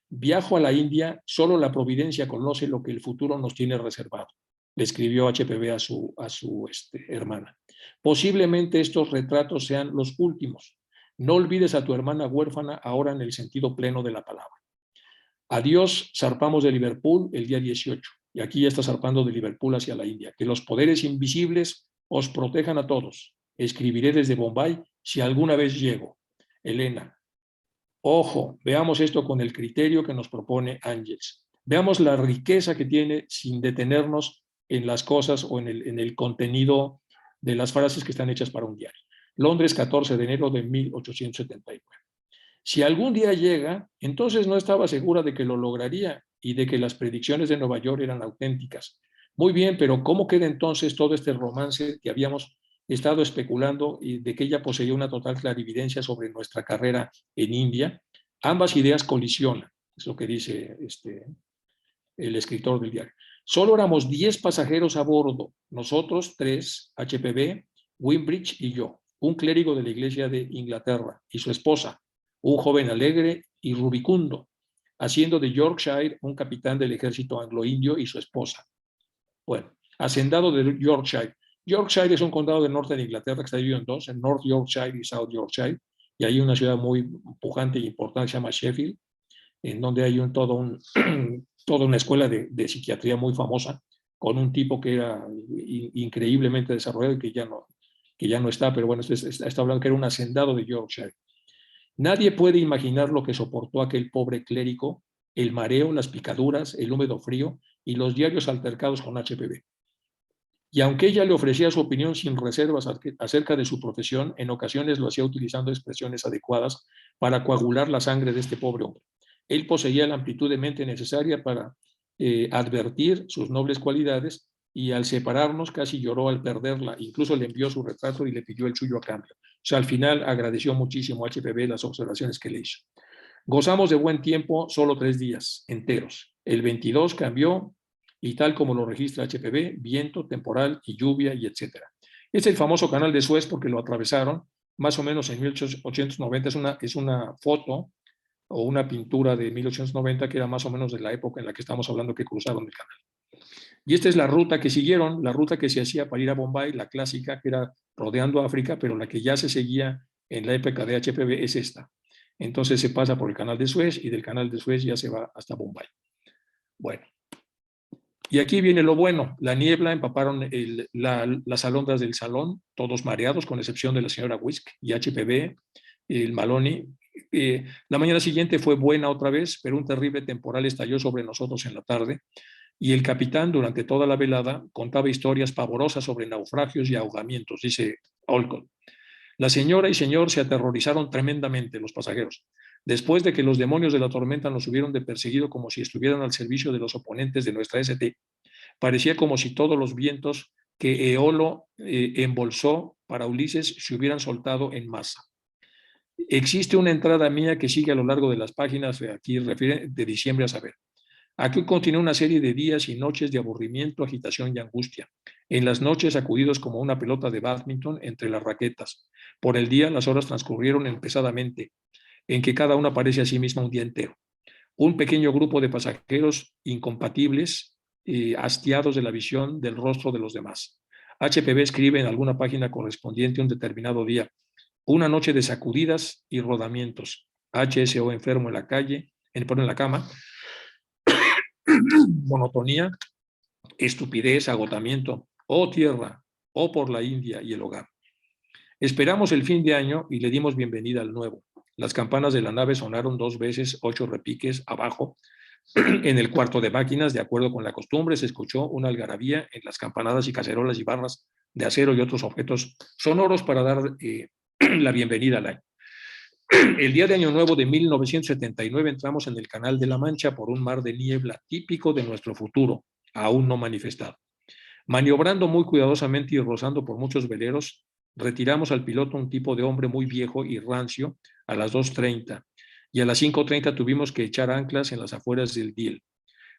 viajo a la India, solo la providencia conoce lo que el futuro nos tiene reservado. Le escribió HPB a su hermana. Posiblemente estos retratos sean los últimos. No olvides a tu hermana huérfana ahora en el sentido pleno de la palabra. Adiós, zarpamos de Liverpool el día 18. Y aquí ya está zarpando de Liverpool hacia la India. Que los poderes invisibles os protejan a todos. Escribiré desde Bombay si alguna vez llego. Elena, ojo, veamos esto con el criterio que nos propone Ángels. Veamos la riqueza que tiene sin detenernos en las cosas o en el contenido de las frases que están hechas para un diario. Londres, 14 de enero de 1879. Si algún día llega, entonces no estaba segura de que lo lograría y de que las predicciones de Nueva York eran auténticas. Muy bien, pero ¿cómo queda entonces todo este romance que habíamos estado especulando y de que ella poseía una total clarividencia sobre nuestra carrera en India? Ambas ideas colisionan, es lo que dice el escritor del diario. Solo éramos 10 pasajeros a bordo, nosotros 3, HPB, Wimbridge y yo, un clérigo de la Iglesia de Inglaterra y su esposa, un joven alegre y rubicundo, haciendo de Yorkshire un capitán del ejército anglo-indio y su esposa. Bueno, hacendado de Yorkshire. Yorkshire es un condado del norte de Inglaterra que está dividido en dos, en North Yorkshire y South Yorkshire, y hay una ciudad muy pujante y importante que se llama Sheffield, en donde hay toda una escuela de psiquiatría muy famosa, con un tipo que era increíblemente desarrollado y que ya no está, pero bueno, está hablando que era un hacendado de Yorkshire. Nadie puede imaginar lo que soportó aquel pobre clérigo, el mareo, las picaduras, el húmedo frío y los diarios altercados con HPV. Y aunque ella le ofrecía su opinión sin reservas acerca de su profesión, en ocasiones lo hacía utilizando expresiones adecuadas para coagular la sangre de este pobre hombre. Él poseía la amplitud de mente necesaria para advertir sus nobles cualidades y al separarnos casi lloró al perderla. Incluso le envió su retrato y le pidió el suyo a cambio. O sea, al final agradeció muchísimo a HPV las observaciones que le hizo. Gozamos de buen tiempo solo 3 días enteros. El 22 cambió y tal como lo registra HPV, viento, temporal y lluvia y etcétera. Es el famoso canal de Suez porque lo atravesaron más o menos en 1890. Es una foto o una pintura de 1890 que era más o menos de la época en la que estamos hablando que cruzaron el canal. Y esta es la ruta que siguieron, la ruta que se hacía para ir a Bombay, la clásica que era rodeando África, pero la que ya se seguía en la época de HPV es esta. Entonces se pasa por el canal de Suez y del canal de Suez ya se va hasta Bombay. Bueno, y aquí viene lo bueno. La niebla empaparon las alondras del salón, todos mareados, con excepción de la señora Whisk y HPV, el Maloney. La mañana siguiente fue buena otra vez, pero un terrible temporal estalló sobre nosotros en la tarde y el capitán durante toda la velada contaba historias pavorosas sobre naufragios y ahogamientos, dice Olcott. La señora y señor se aterrorizaron tremendamente, los pasajeros, después de que los demonios de la tormenta nos hubieron de perseguido como si estuvieran al servicio de los oponentes de nuestra ST. Parecía como si todos los vientos que Eolo embolsó para Ulises se hubieran soltado en masa. Existe una entrada mía que sigue a lo largo de las páginas, aquí refiere de diciembre a saber. Aquí continúa una serie de días y noches de aburrimiento, agitación y angustia. En las noches, sacudidos como una pelota de bádminton entre las raquetas. Por el día, las horas transcurrieron pesadamente, en que cada una parece a sí misma un día entero. Un pequeño grupo de pasajeros incompatibles, hastiados de la visión del rostro de los demás. HPV escribe en alguna página correspondiente un determinado día. Una noche de sacudidas y rodamientos. HSO enfermo en la calle, en la cama, monotonía, estupidez, agotamiento. Oh tierra, oh por la India y el hogar. Esperamos el fin de año y le dimos bienvenida al nuevo. Las campanas de la nave sonaron 2 veces, 8 repiques abajo. En el cuarto de máquinas, de acuerdo con la costumbre, se escuchó una algarabía en las campanadas y cacerolas y barras de acero y otros objetos sonoros para dar la bienvenida al año. El día de Año Nuevo de 1979 entramos en el Canal de la Mancha por un mar de niebla típico de nuestro futuro, aún no manifestado. Maniobrando muy cuidadosamente y rozando por muchos veleros, retiramos al piloto, un tipo de hombre muy viejo y rancio, a las 2:30, y a las 5:30 tuvimos que echar anclas en las afueras del Deal.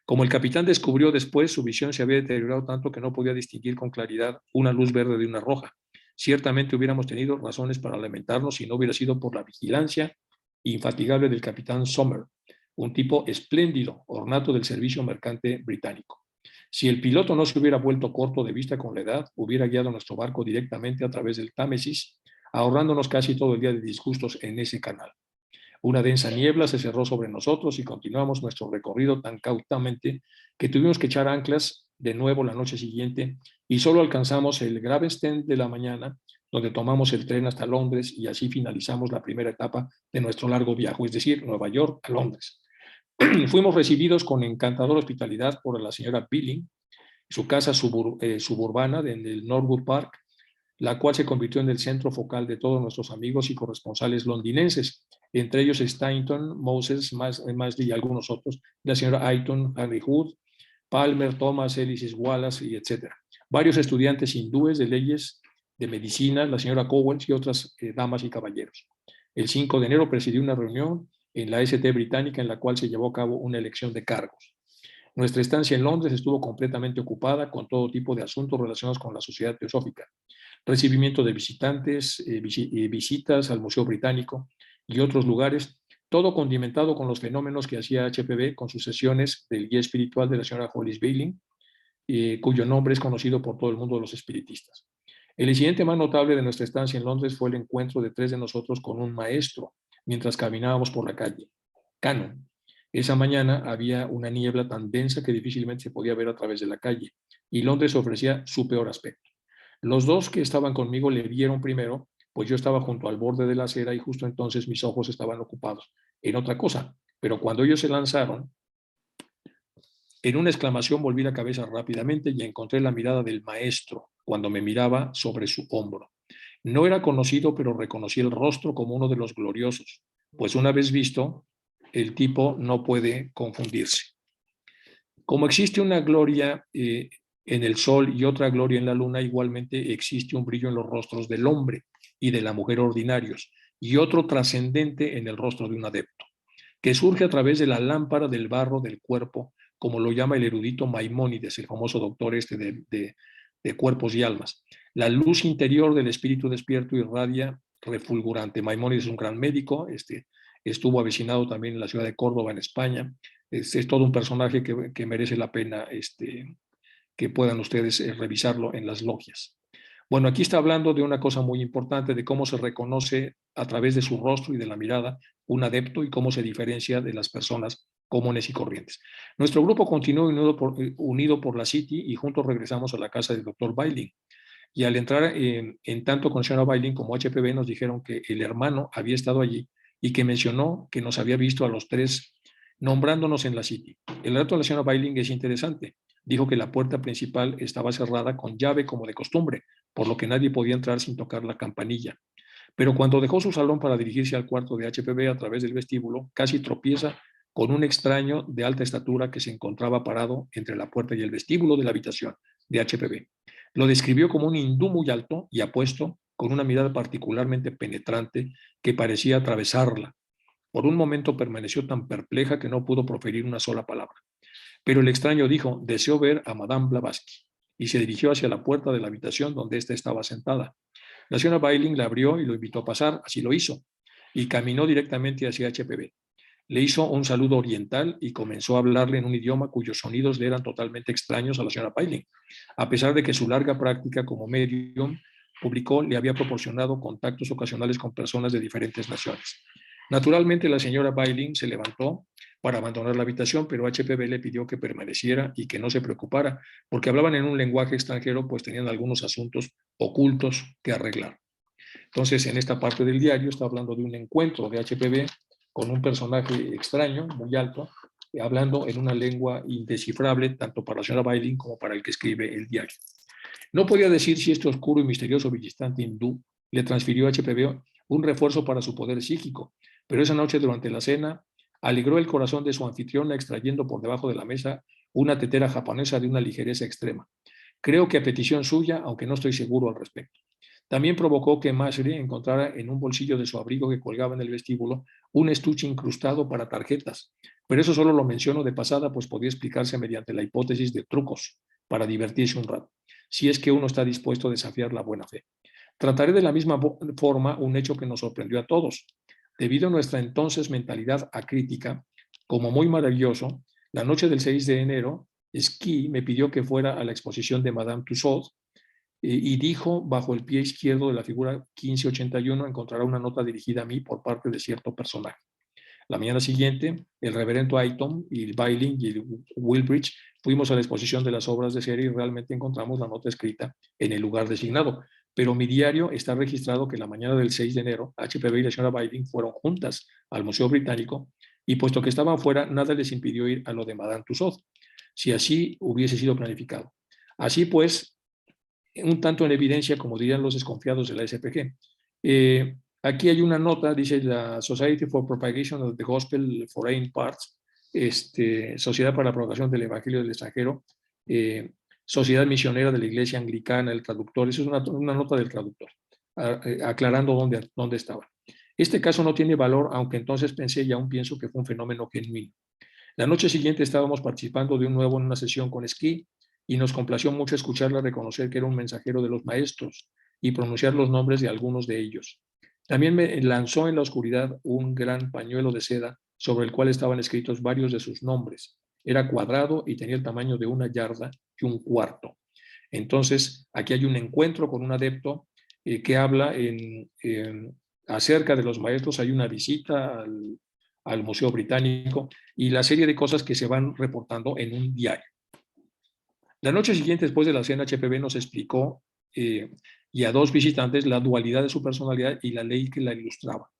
Como el capitán descubrió después, su visión se había deteriorado tanto que no podía distinguir con claridad una luz verde de una roja. Ciertamente hubiéramos tenido razones para lamentarnos si no hubiera sido por la vigilancia infatigable del capitán Sommer, un tipo espléndido, ornato del servicio mercante británico. Si el piloto no se hubiera vuelto corto de vista con la edad, hubiera guiado nuestro barco directamente a través del Támesis, ahorrándonos casi todo el día de disgustos en ese canal. Una densa niebla se cerró sobre nosotros y continuamos nuestro recorrido tan cautamente que tuvimos que echar anclas de nuevo la noche siguiente y solo alcanzamos el Gravesend de la mañana donde tomamos el tren hasta Londres y así finalizamos la primera etapa de nuestro largo viaje, es decir, Nueva York a Londres. Fuimos recibidos con encantadora hospitalidad por la señora Billing, su casa suburbana en el Norwood Park, la cual se convirtió en el centro focal de todos nuestros amigos y corresponsales londinenses, entre ellos Stainton, Moses, Masley y algunos otros, la señora Ayton, Harry Hood, Palmer, Thomas, Ellis Wallace, y etc. Varios estudiantes hindúes de leyes, de medicina, la señora Cowens y otras damas y caballeros. El 5 de enero presidió una reunión en la ST británica en la cual se llevó a cabo una elección de cargos. Nuestra estancia en Londres estuvo completamente ocupada con todo tipo de asuntos relacionados con la sociedad teosófica, recibimiento de visitantes, visitas al Museo Británico y otros lugares, todo condimentado con los fenómenos que hacía HPB con sus sesiones del guía espiritual de la señora Hollis Bailing, cuyo nombre es conocido por todo el mundo de los espiritistas. El incidente más notable de nuestra estancia en Londres fue el encuentro de 3 de nosotros con un maestro mientras caminábamos por la calle, Cannon. Esa mañana había una niebla tan densa que difícilmente se podía ver a través de la calle y Londres ofrecía su peor aspecto. Los dos que estaban conmigo le vieron primero, pues yo estaba junto al borde de la acera y justo entonces mis ojos estaban ocupados en otra cosa. Pero cuando ellos se lanzaron, en una exclamación volví la cabeza rápidamente y encontré la mirada del maestro cuando me miraba sobre su hombro. No era conocido, pero reconocí el rostro como uno de los gloriosos, pues una vez visto, el tipo no puede confundirse. Como existe una gloria en el sol y otra gloria en la luna, igualmente existe un brillo en los rostros del hombre y de la mujer ordinarios, y otro trascendente en el rostro de un adepto, que surge a través de la lámpara del barro del cuerpo, como lo llama el erudito Maimónides, el famoso doctor de cuerpos y almas. La luz interior del espíritu despierto irradia refulgurante. Maimónides es un gran médico, estuvo avecinado también en la ciudad de Córdoba, en España. Es todo un personaje que merece la pena que puedan ustedes revisarlo en las logias. Bueno, aquí está hablando de una cosa muy importante, de cómo se reconoce a través de su rostro y de la mirada un adepto y cómo se diferencia de las personas comunes y corrientes. Nuestro grupo continuó unido por la City y juntos regresamos a la casa del doctor Bailing. Y al entrar en tanto con señora Bailing como HPB nos dijeron que el hermano había estado allí y que mencionó que nos había visto a los tres nombrándonos en la City. El relato de la señora Bailing es interesante. Dijo que la puerta principal estaba cerrada con llave como de costumbre, por lo que nadie podía entrar sin tocar la campanilla. Pero cuando dejó su salón para dirigirse al cuarto de HPB a través del vestíbulo, casi tropieza con un extraño de alta estatura que se encontraba parado entre la puerta y el vestíbulo de la habitación de HPB. Lo describió como un hindú muy alto y apuesto, con una mirada particularmente penetrante que parecía atravesarla. Por un momento permaneció tan perpleja que no pudo proferir una sola palabra. Pero el extraño dijo, deseo ver a Madame Blavatsky, y se dirigió hacia la puerta de la habitación donde ésta estaba sentada. La señora Bailing la abrió y lo invitó a pasar, así lo hizo, y caminó directamente hacia HPB. Le hizo un saludo oriental y comenzó a hablarle en un idioma cuyos sonidos le eran totalmente extraños a la señora Bailing, a pesar de que su larga práctica como medium publicó le había proporcionado contactos ocasionales con personas de diferentes naciones. Naturalmente, la señora Bailing se levantó para abandonar la habitación, pero HPB le pidió que permaneciera y que no se preocupara, porque hablaban en un lenguaje extranjero, pues tenían algunos asuntos ocultos que arreglar. Entonces, en esta parte del diario está hablando de un encuentro de HPB con un personaje extraño, muy alto, hablando en una lengua indescifrable, tanto para la señora Bailing como para el que escribe el diario. No podía decir si este oscuro y misterioso visitante hindú le transfirió a HPB un refuerzo para su poder psíquico, pero esa noche durante la cena alegró el corazón de su anfitriona extrayendo por debajo de la mesa una tetera japonesa de una ligereza extrema. Creo que a petición suya, aunque no estoy seguro al respecto. También provocó que Masri encontrara en un bolsillo de su abrigo que colgaba en el vestíbulo un estuche incrustado para tarjetas, pero eso solo lo menciono de pasada, pues podía explicarse mediante la hipótesis de trucos para divertirse un rato, si es que uno está dispuesto a desafiar la buena fe. Trataré de la misma forma un hecho que nos sorprendió a todos. Debido a nuestra entonces mentalidad acrítica, como muy maravilloso, la noche del 6 de enero, Ski me pidió que fuera a la exposición de Madame Tussauds y dijo, bajo el pie izquierdo de la figura 1581 encontrará una nota dirigida a mí por parte de cierto personaje. La mañana siguiente, el reverendo Ayton y el Bailing y el Wilbridge fuimos a la exposición de las obras de serie y realmente encontramos la nota escrita en el lugar designado. pero mi diario está registrado que la mañana del 6 de enero, HPV y la señora Biden fueron juntas al Museo Británico y puesto que estaban fuera, nada les impidió ir a lo de Madame Tussauds, si así hubiese sido planificado. Así pues, un tanto en evidencia, como dirían los desconfiados de la SPG. Aquí hay una nota, dice la Society for Propagation of the Gospel Foreign Parts, Sociedad para la Propagación del Evangelio del Extranjero, Sociedad Misionera de la Iglesia Anglicana, el traductor, eso es una nota del traductor, aclarando dónde estaba. Este caso no tiene valor, aunque entonces pensé y aún pienso que fue un fenómeno genuino. La noche siguiente estábamos participando de nuevo en una sesión con esquí y nos complació mucho escucharla reconocer que era un mensajero de los maestros y pronunciar los nombres de algunos de ellos. También me lanzó en la oscuridad un gran pañuelo de seda sobre el cual estaban escritos varios de sus nombres. Era cuadrado y tenía el tamaño de 1,25 yardas. Entonces, aquí hay un encuentro con un adepto que habla acerca de los maestros. Hay una visita al Museo Británico y la serie de cosas que se van reportando en un diario. La noche siguiente, después de la cena, HPV nos explicó y a dos visitantes la dualidad de su personalidad y la ley que la ilustraba.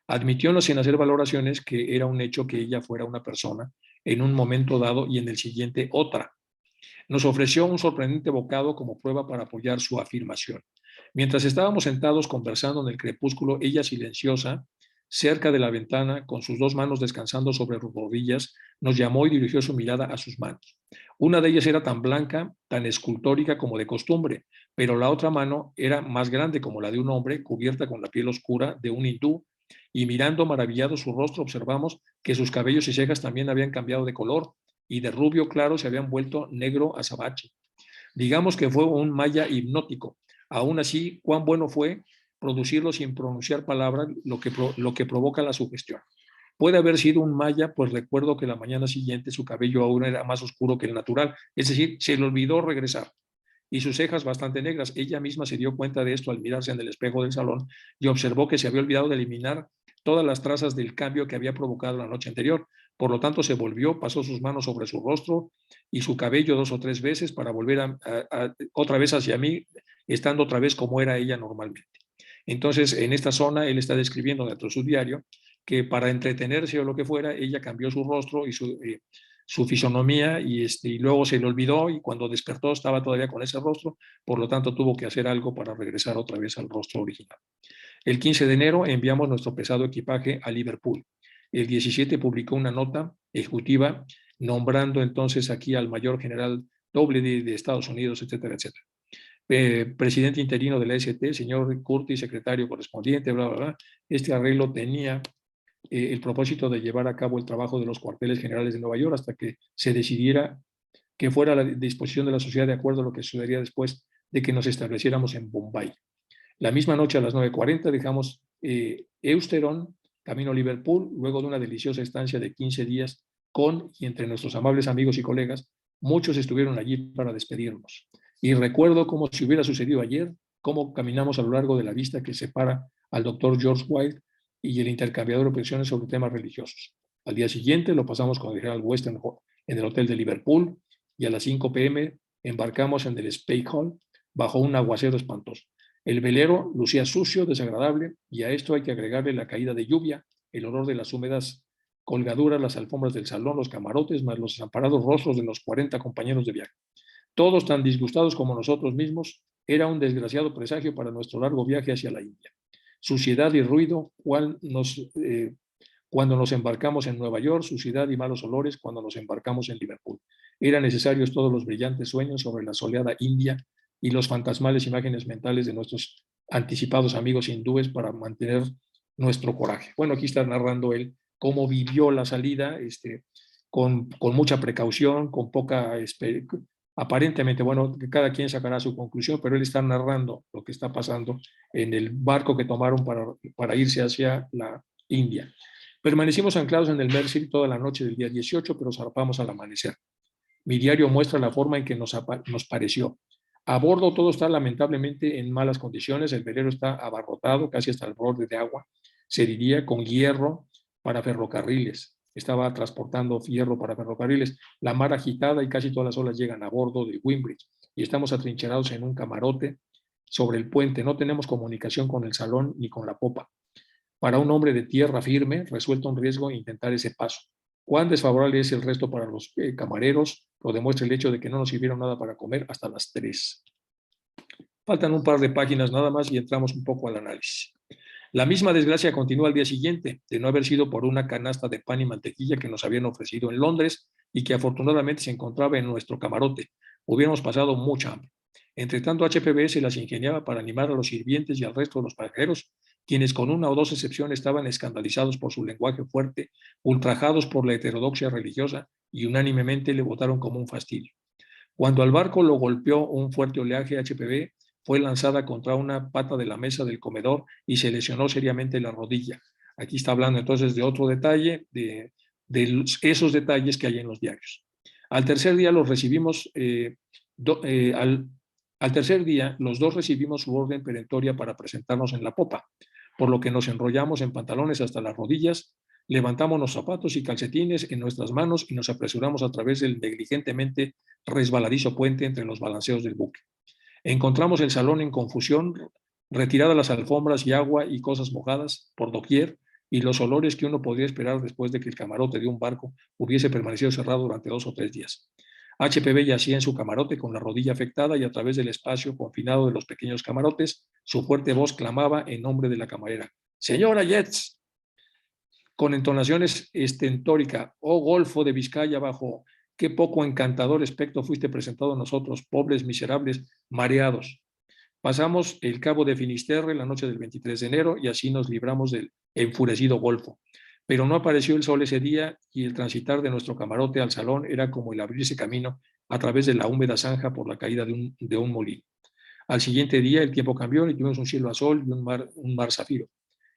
Admitió sin hacer valoraciones que era un hecho que ella fuera una persona en un momento dado y en el siguiente otra. Nos ofreció un sorprendente bocado como prueba para apoyar su afirmación. Mientras estábamos sentados conversando en el crepúsculo, ella silenciosa, cerca de la ventana, con sus dos manos descansando sobre sus rodillas, nos llamó y dirigió su mirada a sus manos. Una de ellas era tan blanca, tan escultórica como de costumbre, pero la otra mano era más grande como la de un hombre, cubierta con la piel oscura de un hindú, y mirando maravillado su rostro observamos que sus cabellos y cejas también habían cambiado de color y de rubio claro se habían vuelto negro azabache. Digamos que fue un maya hipnótico. Aún así, cuán bueno fue producirlo sin pronunciar palabras, lo que provoca la sugestión. Puede haber sido un maya, pues recuerdo que la mañana siguiente su cabello aún era más oscuro que el natural, es decir, se le olvidó regresar. Y sus cejas bastante negras. Ella misma se dio cuenta de esto al mirarse en el espejo del salón y observó que se había olvidado de eliminar todas las trazas del cambio que había provocado la noche anterior. Por lo tanto, se volvió, pasó sus manos sobre su rostro y su cabello 2 o 3 veces para volver otra vez hacia mí, estando otra vez como era ella normalmente. Entonces, en esta zona, él está describiendo dentro de su diario que para entretenerse o lo que fuera, ella cambió su rostro y su fisonomía y luego se le olvidó y cuando despertó estaba todavía con ese rostro, por lo tanto tuvo que hacer algo para regresar otra vez al rostro original. El 15 de enero enviamos nuestro pesado equipaje a Liverpool. El 17 publicó una nota ejecutiva nombrando entonces aquí al mayor general Dougherty de Estados Unidos, etcétera, etcétera. Presidente interino de la ST, señor Curtis, secretario correspondiente, bla, bla, bla. Este arreglo tenía el propósito de llevar a cabo el trabajo de los cuarteles generales de Nueva York hasta que se decidiera que fuera a la disposición de la sociedad de acuerdo a lo que sucedería después de que nos estableciéramos en Bombay. La misma noche a las 9:40 dejamos Eusteron, camino a Liverpool, luego de una deliciosa estancia de 15 días con y entre nuestros amables amigos y colegas. Muchos estuvieron allí para despedirnos. Y recuerdo como si hubiera sucedido ayer, cómo caminamos a lo largo de la vista que separa al doctor George White y el intercambiador de opiniones sobre temas religiosos. Al día siguiente lo pasamos con el general Western en el hotel de Liverpool y a las 5 p.m. embarcamos en el Speke Hall bajo un aguacero espantoso. El velero lucía sucio, desagradable, y a esto hay que agregarle la caída de lluvia, el olor de las húmedas colgaduras, las alfombras del salón, los camarotes, más los desamparados rostros de los 40 compañeros de viaje. Todos tan disgustados como nosotros mismos, era un desgraciado presagio para nuestro largo viaje hacia la India. Suciedad y ruido, cuando nos embarcamos en Nueva York, suciedad y malos olores cuando nos embarcamos en Liverpool. Eran necesarios todos los brillantes sueños sobre la soleada India y los fantasmales imágenes mentales de nuestros anticipados amigos hindúes para mantener nuestro coraje. Bueno, aquí está narrando él cómo vivió la salida, con mucha precaución, con poca, aparentemente, bueno, que cada quien sacará su conclusión, pero él está narrando lo que está pasando en el barco que tomaron para irse hacia la India. Permanecimos anclados en el Mersey toda la noche del día 18, pero zarpamos al amanecer. Mi diario muestra la forma en que nos pareció. A bordo todo está lamentablemente en malas condiciones, el velero está abarrotado casi hasta el borde de agua, se diría con hierro para ferrocarriles. Estaba transportando hierro para ferrocarriles, la mar agitada y casi todas las olas llegan a bordo de Wimbridge y estamos atrincherados en un camarote sobre el puente. No tenemos comunicación con el salón ni con la popa. Para un hombre de tierra firme, resulta un riesgo intentar ese paso. Cuán desfavorable es el resto para los camareros, lo demuestra el hecho de que no nos sirvieron nada para comer hasta las 3. Faltan un par de páginas nada más y entramos un poco al análisis. La misma desgracia continúa al día siguiente, de no haber sido por una canasta de pan y mantequilla que nos habían ofrecido en Londres y que afortunadamente se encontraba en nuestro camarote. Hubiéramos pasado mucha hambre. Entre tanto, HPB se las ingeniaba para animar a los sirvientes y al resto de los pasajeros, quienes con una o dos excepciones estaban escandalizados por su lenguaje fuerte, ultrajados por la heterodoxia religiosa y unánimemente le votaron como un fastidio. Cuando al barco lo golpeó un fuerte oleaje, HPB fue lanzada contra una pata de la mesa del comedor y se lesionó seriamente la rodilla. Aquí está hablando entonces de otro detalle, de esos detalles que hay en los diarios. Al tercer día los recibimos, al tercer día los dos recibimos su orden perentoria para presentarnos en la popa, por lo que nos enrollamos en pantalones hasta las rodillas, levantamos los zapatos y calcetines en nuestras manos y nos apresuramos a través del negligentemente resbaladizo puente entre los balanceos del buque. Encontramos el salón en confusión, retiradas las alfombras y agua y cosas mojadas por doquier, y los olores que uno podría esperar después de que el camarote de un barco hubiese permanecido cerrado durante 2 o 3 días. HPB yacía en su camarote con la rodilla afectada y a través del espacio confinado de los pequeños camarotes, su fuerte voz clamaba en nombre de la camarera. «Señora Yates», con entonaciones estentórica, «oh Golfo de Vizcaya bajo qué poco encantador aspecto fuiste presentado a nosotros, pobres miserables, mareados. Pasamos el cabo de Finisterre la noche del 23 de enero y así nos libramos del enfurecido Golfo. Pero no apareció el sol ese día y el transitar de nuestro camarote al salón era como el abrirse camino a través de la húmeda zanja por la caída de un molino. Al siguiente día el tiempo cambió y tuvimos un cielo azul y un mar zafiro.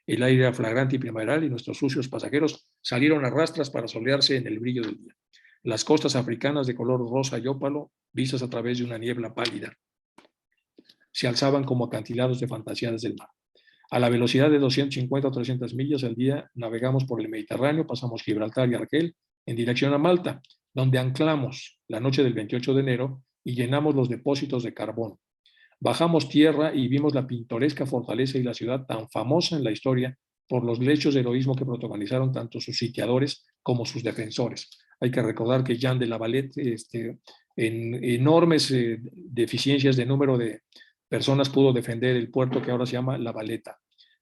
El aire era flagrante y primaveral y nuestros sucios pasajeros salieron a rastras para solearse en el brillo del día. Las costas africanas de color rosa y ópalo, vistas a través de una niebla pálida, se alzaban como acantilados de fantasía desde el mar. A la velocidad de 250 o 300 millas al día navegamos por el Mediterráneo, pasamos Gibraltar y Argel en dirección a Malta, donde anclamos la noche del 28 de enero y llenamos los depósitos de carbón. Bajamos tierra y vimos la pintoresca fortaleza y la ciudad tan famosa en la historia por los hechos de heroísmo que protagonizaron tanto sus sitiadores como sus defensores. Hay que recordar que Jean de la Valette, en enormes deficiencias de número de personas, pudo defender el puerto que ahora se llama La Valeta.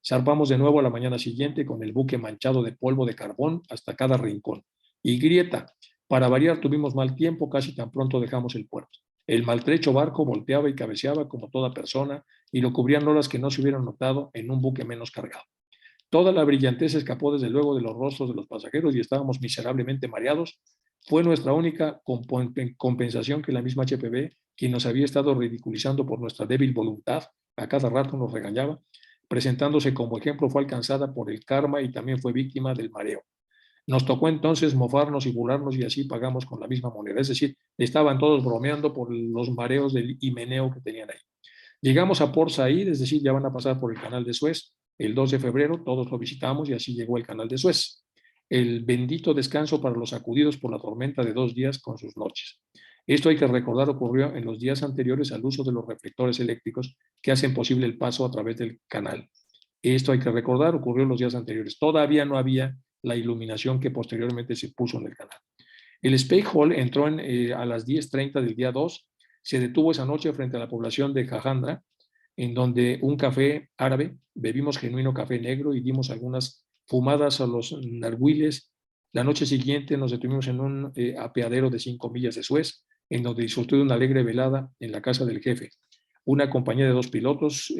Zarpamos de nuevo a la mañana siguiente con el buque manchado de polvo de carbón hasta cada rincón. Y grieta, para variar tuvimos mal tiempo, casi tan pronto dejamos el puerto. El maltrecho barco volteaba y cabeceaba como toda persona y lo cubrían olas que no se hubieran notado en un buque menos cargado. Toda la brillantez escapó desde luego de los rostros de los pasajeros y estábamos miserablemente mareados. Fue nuestra única compensación que la misma HPB, quien nos había estado ridiculizando por nuestra débil voluntad, a cada rato nos regañaba, presentándose como ejemplo, fue alcanzada por el karma y también fue víctima del mareo. Nos tocó entonces mofarnos y burlarnos y así pagamos con la misma moneda. Es decir, estaban todos bromeando por los mareos del himeneo que tenían ahí. Llegamos a Port Said, es decir, ya van a pasar por el canal de Suez. El 2 de febrero todos lo visitamos y así llegó el canal de Suez. El bendito descanso para los sacudidos por la tormenta de 2 días con sus noches. Esto hay que recordar ocurrió en los días anteriores al uso de los reflectores eléctricos que hacen posible el paso a través del canal. Esto hay que recordar ocurrió en los días anteriores. Todavía no había la iluminación que posteriormente se puso en el canal. El Space Hall entró a las 10:30 del día 2, se detuvo esa noche frente a la población de Jajandra, en donde un café árabe, bebimos genuino café negro y dimos algunas fumadas a los narguiles. La noche siguiente nos detuvimos en un apeadero de 5 millas de Suez, en donde disfruté de una alegre velada en la casa del jefe. Una compañía de 2 pilotos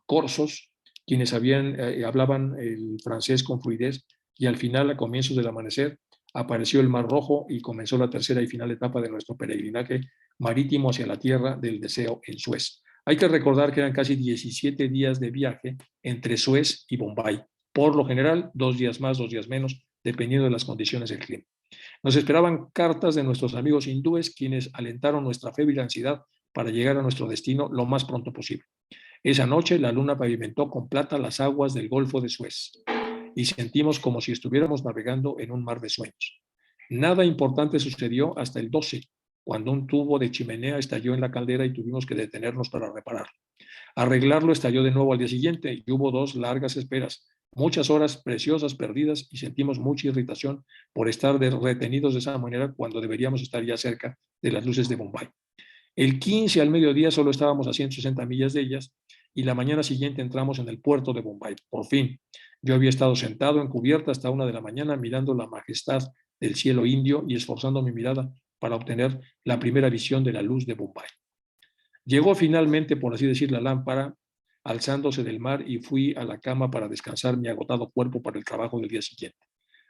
corsos, quienes hablaban el francés con fluidez, y al final, a comienzos del amanecer, apareció el Mar Rojo y comenzó la tercera y final etapa de nuestro peregrinaje marítimo hacia la tierra del deseo en Suez. Hay que recordar que eran casi 17 días de viaje entre Suez y Bombay. Por lo general, 2 días más, 2 días menos, dependiendo de las condiciones del clima. Nos esperaban cartas de nuestros amigos hindúes, quienes alentaron nuestra febril ansiedad para llegar a nuestro destino lo más pronto posible. Esa noche la luna pavimentó con plata las aguas del Golfo de Suez y sentimos como si estuviéramos navegando en un mar de sueños. Nada importante sucedió hasta el 12, cuando un tubo de chimenea estalló en la caldera y tuvimos que detenernos para repararlo. Arreglarlo estalló de nuevo al día siguiente y hubo 2 largas esperas, muchas horas preciosas perdidas y sentimos mucha irritación por estar retenidos de esa manera cuando deberíamos estar ya cerca de las luces de Bombay. El 15 al mediodía solo estábamos a 160 millas de ellas y la mañana siguiente entramos en el puerto de Bombay. Por fin, yo había estado sentado en cubierta hasta 1 de la mañana mirando la majestad del cielo indio y esforzando mi mirada para obtener la primera visión de la luz de Bombay. Llegó finalmente, por así decir, la lámpara, alzándose del mar y fui a la cama para descansar mi agotado cuerpo para el trabajo del día siguiente.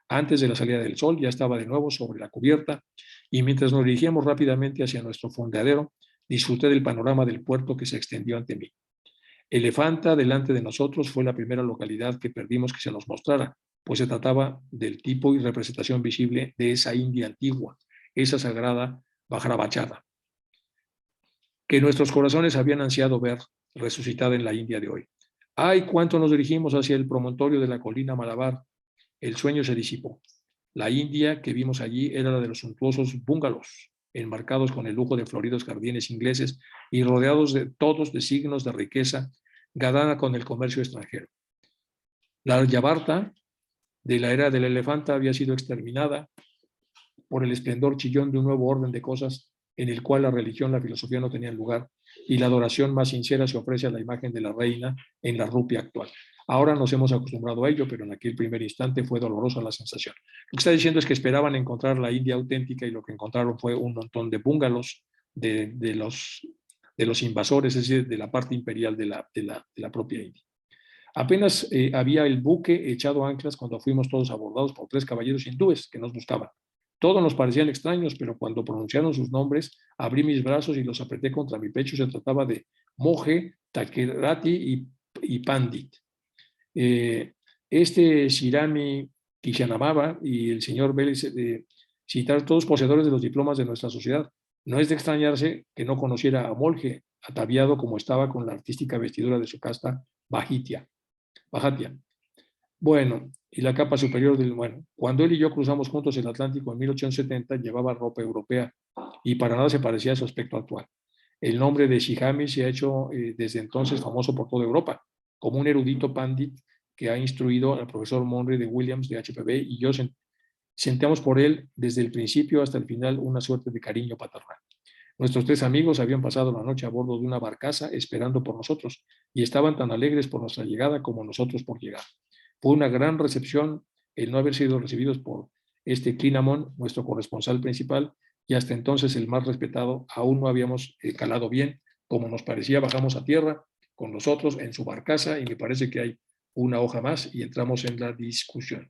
Antes de la salida del sol ya estaba de nuevo sobre la cubierta y mientras nos dirigíamos rápidamente hacia nuestro fondeadero, disfruté del panorama del puerto que se extendió ante mí. Elefanta, delante de nosotros, fue la primera localidad que perdimos que se nos mostrara, pues se trataba del tipo y representación visible de esa India antigua, esa sagrada Vajrabhachada, que nuestros corazones habían ansiado ver resucitada en la India de hoy. ¡Ay, cuánto nos dirigimos hacia el promontorio de la colina Malabar! El sueño se disipó. La India que vimos allí era la de los suntuosos bungalows, enmarcados con el lujo de floridos jardines ingleses y rodeados de todos de signos de riqueza, ganada con el comercio extranjero. La Yabarta de la era del elefanta había sido exterminada por el esplendor chillón de un nuevo orden de cosas en el cual la religión, la filosofía no tenían lugar y la adoración más sincera se ofrece a la imagen de la reina en la rupia actual. Ahora nos hemos acostumbrado a ello, pero en aquel primer instante fue dolorosa la sensación. Lo que está diciendo es que esperaban encontrar la India auténtica y lo que encontraron fue un montón de bungalows de los invasores, es decir, de la parte imperial de la propia India. Apenas había el buque echado anclas cuando fuimos todos abordados por 3 caballeros hindúes que nos buscaban. Todos nos parecían extraños, pero cuando pronunciaron sus nombres, abrí mis brazos y los apreté contra mi pecho. Se trataba de Moje, Takerati y Pandit. Shirami Kishanababa y el señor Vélez citar todos poseedores de los diplomas de nuestra sociedad. No es de extrañarse que no conociera a Molje, ataviado como estaba con la artística vestidura de su casta Bajatia. Bueno, y la capa superior del... Bueno, cuando él y yo cruzamos juntos el Atlántico en 1870, llevaba ropa europea y para nada se parecía a su aspecto actual. El nombre de Shihami se ha hecho desde entonces famoso por toda Europa, como un erudito pandit que ha instruido al profesor Monry de Williams de HPB y yo sentamos por él desde el principio hasta el final una suerte de cariño paternal. Nuestros 3 amigos habían pasado la noche a bordo de una barcaza esperando por nosotros y estaban tan alegres por nuestra llegada como nosotros por llegar. Fue una gran recepción el no haber sido recibidos por Clinamon, nuestro corresponsal principal, y hasta entonces el más respetado. Aún no habíamos calado bien. Como nos parecía, bajamos a tierra con nosotros en su barcaza y me parece que hay una hoja más y entramos en la discusión.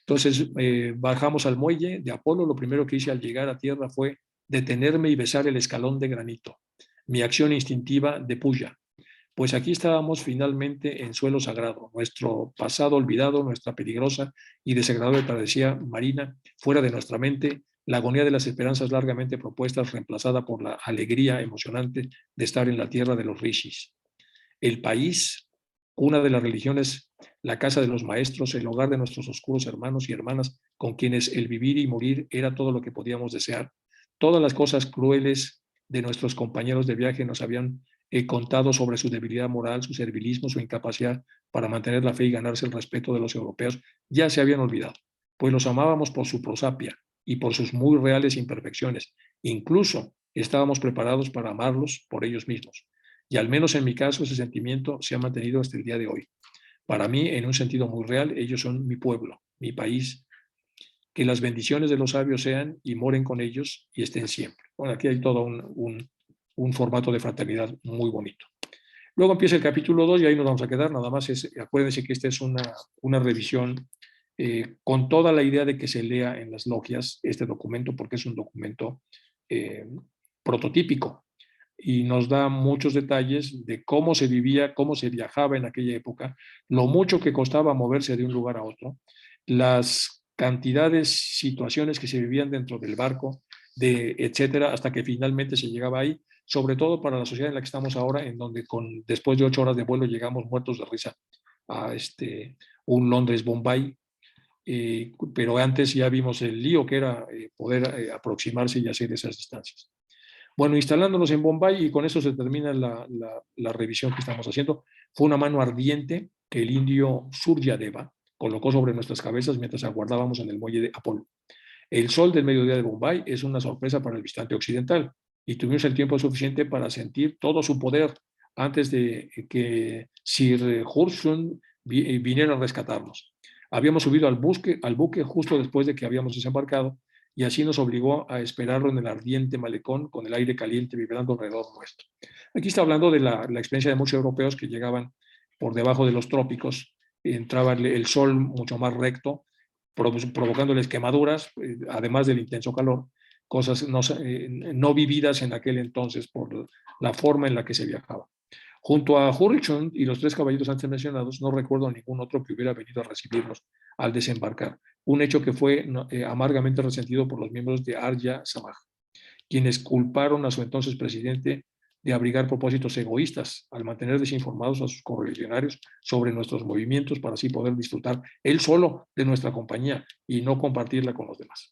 Entonces bajamos al muelle de Apolo. Lo primero que hice al llegar a tierra fue detenerme y besar el escalón de granito, mi acción instintiva de puya. Pues aquí estábamos finalmente en suelo sagrado, nuestro pasado olvidado, nuestra peligrosa y desagradable travesía marina fuera de nuestra mente, la agonía de las esperanzas largamente propuestas reemplazada por la alegría emocionante de estar en la tierra de los rishis. El país, una de las religiones, la casa de los maestros, el hogar de nuestros oscuros hermanos y hermanas, con quienes el vivir y morir era todo lo que podíamos desear. Todas las cosas crueles de nuestros compañeros de viaje nos habían contado sobre su debilidad moral, su servilismo, su incapacidad para mantener la fe y ganarse el respeto de los europeos, ya se habían olvidado, pues los amábamos por su prosapia y por sus muy reales imperfecciones. Incluso estábamos preparados para amarlos por ellos mismos. Y al menos en mi caso ese sentimiento se ha mantenido hasta el día de hoy. Para mí, en un sentido muy real, ellos son mi pueblo, mi país. Que las bendiciones de los sabios sean y moren con ellos y estén siempre. Bueno, aquí hay todo un formato de fraternidad muy bonito. Luego empieza el capítulo 2 y ahí nos vamos a quedar. Nada más acuérdense que esta es una revisión con toda la idea de que se lea en las logias este documento, porque es un documento prototípico y nos da muchos detalles de cómo se vivía, cómo se viajaba en aquella época, lo mucho que costaba moverse de un lugar a otro, las cantidades, situaciones que se vivían dentro del barco, etcétera, hasta que finalmente se llegaba ahí, sobre todo para la sociedad en la que estamos ahora, en donde después de 8 horas de vuelo llegamos muertos de risa a un Londres-Bombay, pero antes ya vimos el lío que era poder aproximarse y hacer esas distancias. Bueno, instalándonos en Bombay, y con eso se termina la revisión que estamos haciendo, fue una mano ardiente que el indio Suryadeva colocó sobre nuestras cabezas mientras aguardábamos en el muelle de Apolo. El sol del mediodía de Bombay es una sorpresa para el visitante occidental y tuvimos el tiempo suficiente para sentir todo su poder antes de que Sir Hursun viniera a rescatarnos. Habíamos subido al buque justo después de que habíamos desembarcado y así nos obligó a esperarlo en el ardiente malecón con el aire caliente vibrando alrededor nuestro. Aquí está hablando de la experiencia de muchos europeos que llegaban por debajo de los trópicos, entraba el sol mucho más recto, provocándoles quemaduras, además del intenso calor, cosas no vividas en aquel entonces por la forma en la que se viajaba. Junto a Hurrichon y los tres caballeros antes mencionados, no recuerdo a ningún otro que hubiera venido a recibirnos al desembarcar, un hecho que fue amargamente resentido por los miembros de Arya Samaj, quienes culparon a su entonces presidente de abrigar propósitos egoístas al mantener desinformados a sus correligionarios sobre nuestros movimientos para así poder disfrutar él solo de nuestra compañía y no compartirla con los demás.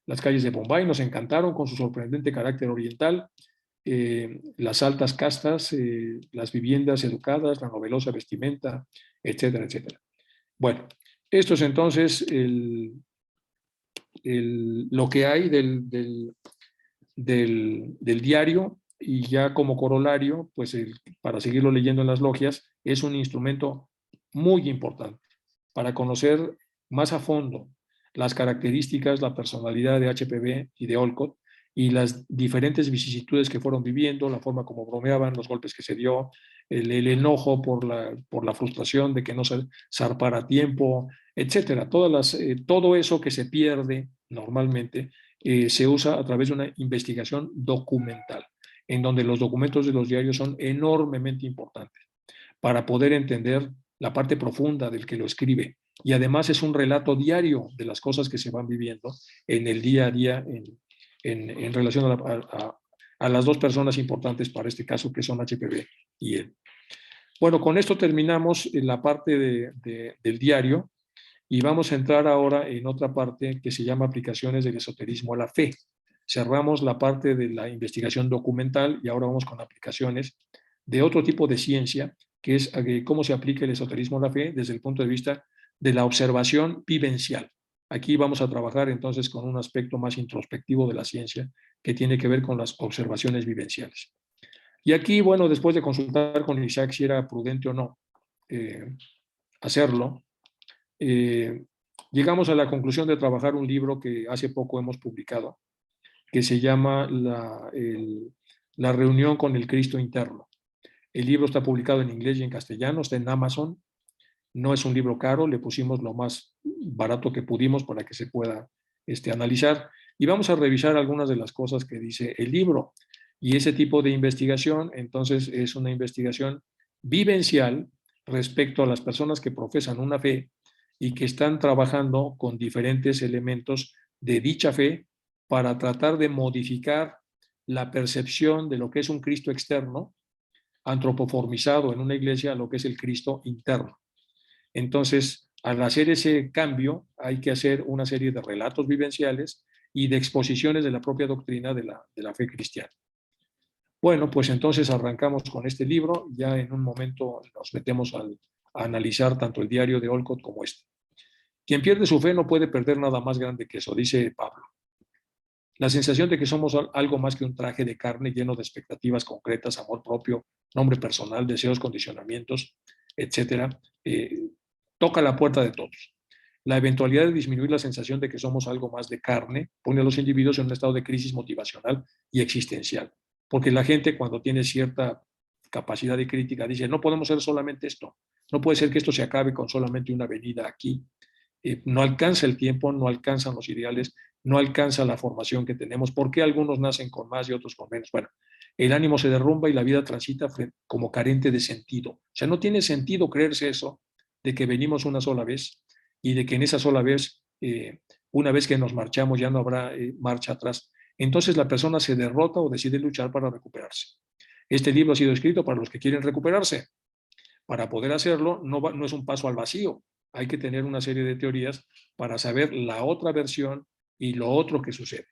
Las calles de Bombay nos encantaron con su sorprendente carácter oriental, las altas castas, las viviendas educadas, la novedosa vestimenta, etcétera, etcétera. Bueno, esto es entonces lo que hay del diario, y ya como corolario, pues para seguirlo leyendo en las logias, es un instrumento muy importante para conocer más a fondo las características, la personalidad de HPV y de Olcott y las diferentes vicisitudes que fueron viviendo, la forma como bromeaban, los golpes que se dio, el enojo por la frustración de que no se zarpara a tiempo, etcétera. Todo eso que se pierde normalmente se usa a través de una investigación documental, en donde los documentos de los diarios son enormemente importantes para poder entender la parte profunda del que lo escribe. Y además es un relato diario de las cosas que se van viviendo en el día a día en relación a las dos personas importantes para este caso, que son HPV y él. Bueno, con esto terminamos la parte del diario y vamos a entrar ahora en otra parte que se llama aplicaciones del esoterismo a la fe. Cerramos la parte de la investigación documental y ahora vamos con aplicaciones de otro tipo de ciencia, que es cómo se aplica el esoterismo a la fe desde el punto de vista de la observación vivencial. Aquí vamos a trabajar entonces con un aspecto más introspectivo de la ciencia que tiene que ver con las observaciones vivenciales. Y aquí, bueno, después de consultar con Isaac si era prudente o no hacerlo, eh, llegamos a la conclusión de trabajar un libro que hace poco hemos publicado, que se llama La reunión con el Cristo interno. El libro está publicado en inglés y en castellano, está en Amazon. No es un libro caro, le pusimos lo más barato que pudimos para que se pueda analizar. Y vamos a revisar algunas de las cosas que dice el libro. Y ese tipo de investigación, entonces, es una investigación vivencial respecto a las personas que profesan una fe y que están trabajando con diferentes elementos de dicha fe para tratar de modificar la percepción de lo que es un Cristo externo, antropoformizado en una iglesia, a lo que es el Cristo interno. Entonces, al hacer ese cambio, hay que hacer una serie de relatos vivenciales y de exposiciones de la propia doctrina de la fe cristiana. Bueno, pues entonces arrancamos con este libro. Ya en un momento nos metemos a analizar tanto el diario de Olcott como este. Quien pierde su fe no puede perder nada más grande que eso, dice Pablo. La sensación de que somos algo más que un traje de carne lleno de expectativas concretas, amor propio, nombre personal, deseos, condicionamientos, etcétera, toca la puerta de todos. La eventualidad de disminuir la sensación de que somos algo más de carne pone a los individuos en un estado de crisis motivacional y existencial, porque la gente, cuando tiene cierta capacidad de crítica, dice: no podemos ser solamente esto, no puede ser que esto se acabe con solamente una venida aquí. No alcanza el tiempo, no alcanzan los ideales, no alcanza la formación que tenemos. ¿Por qué algunos nacen con más y otros con menos? Bueno, el ánimo se derrumba y la vida transita como carente de sentido. O sea, no tiene sentido creerse eso de que venimos una sola vez y de que en esa sola vez, una vez que nos marchamos, ya no habrá marcha atrás. Entonces la persona se derrota o decide luchar para recuperarse. Este libro ha sido escrito para los que quieren recuperarse. Para poder hacerlo, no es un paso al vacío. Hay que tener una serie de teorías para saber la otra versión y lo otro que sucede.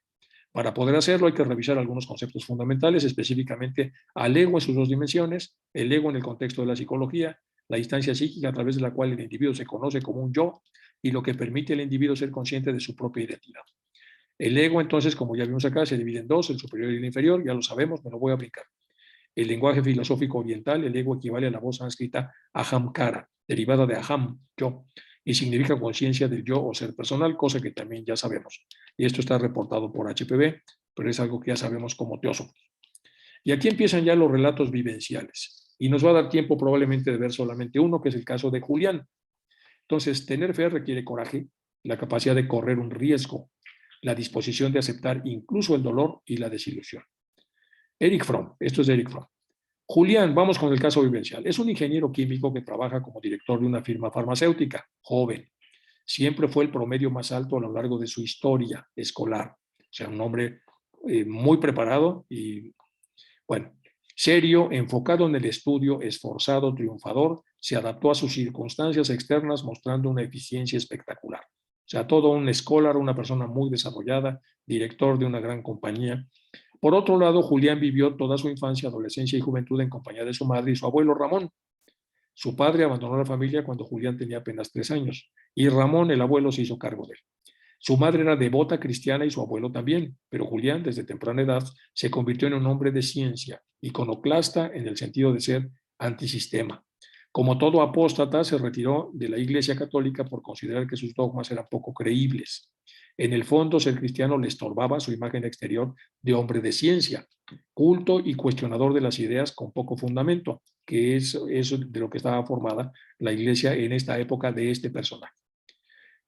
Para poder hacerlo hay que revisar algunos conceptos fundamentales, específicamente al ego en sus dos dimensiones, el ego en el contexto de la psicología, la instancia psíquica a través de la cual el individuo se conoce como un yo y lo que permite al individuo ser consciente de su propia identidad. El ego, entonces, como ya vimos acá, se divide en dos, el superior y el inferior, ya lo sabemos, me lo voy a aplicar. El lenguaje filosófico oriental, el ego equivale a la voz sánscrita ahamkara, derivada de aham, yo, y significa conciencia del yo o ser personal, cosa que también ya sabemos. Y esto está reportado por HPV, pero es algo que ya sabemos como teósofos. Y aquí empiezan ya los relatos vivenciales. Y nos va a dar tiempo probablemente de ver solamente uno, que es el caso de Julián. Entonces, tener fe requiere coraje, la capacidad de correr un riesgo, la disposición de aceptar incluso el dolor y la desilusión. Eric Fromm, esto es de Eric Fromm. Julián, vamos con el caso vivencial. Es un ingeniero químico que trabaja como director de una firma farmacéutica, joven. Siempre fue el promedio más alto a lo largo de su historia escolar. O sea, un hombre muy preparado y, bueno, serio, enfocado en el estudio, esforzado, triunfador, se adaptó a sus circunstancias externas mostrando una eficiencia espectacular. O sea, todo un scholar, una persona muy desarrollada, director de una gran compañía. Por otro lado, Julián vivió toda su infancia, adolescencia y juventud en compañía de su madre y su abuelo Ramón. Su padre abandonó la familia cuando Julián tenía apenas 3 años y Ramón, el abuelo, se hizo cargo de él. Su madre era devota cristiana y su abuelo también, pero Julián, desde temprana edad, se convirtió en un hombre de ciencia, iconoclasta en el sentido de ser antisistema. Como todo apóstata, se retiró de la Iglesia Católica por considerar que sus dogmas eran poco creíbles. En el fondo, ser cristiano le estorbaba su imagen exterior de hombre de ciencia, culto y cuestionador de las ideas con poco fundamento, que es eso de lo que estaba formada la Iglesia en esta época de este personaje.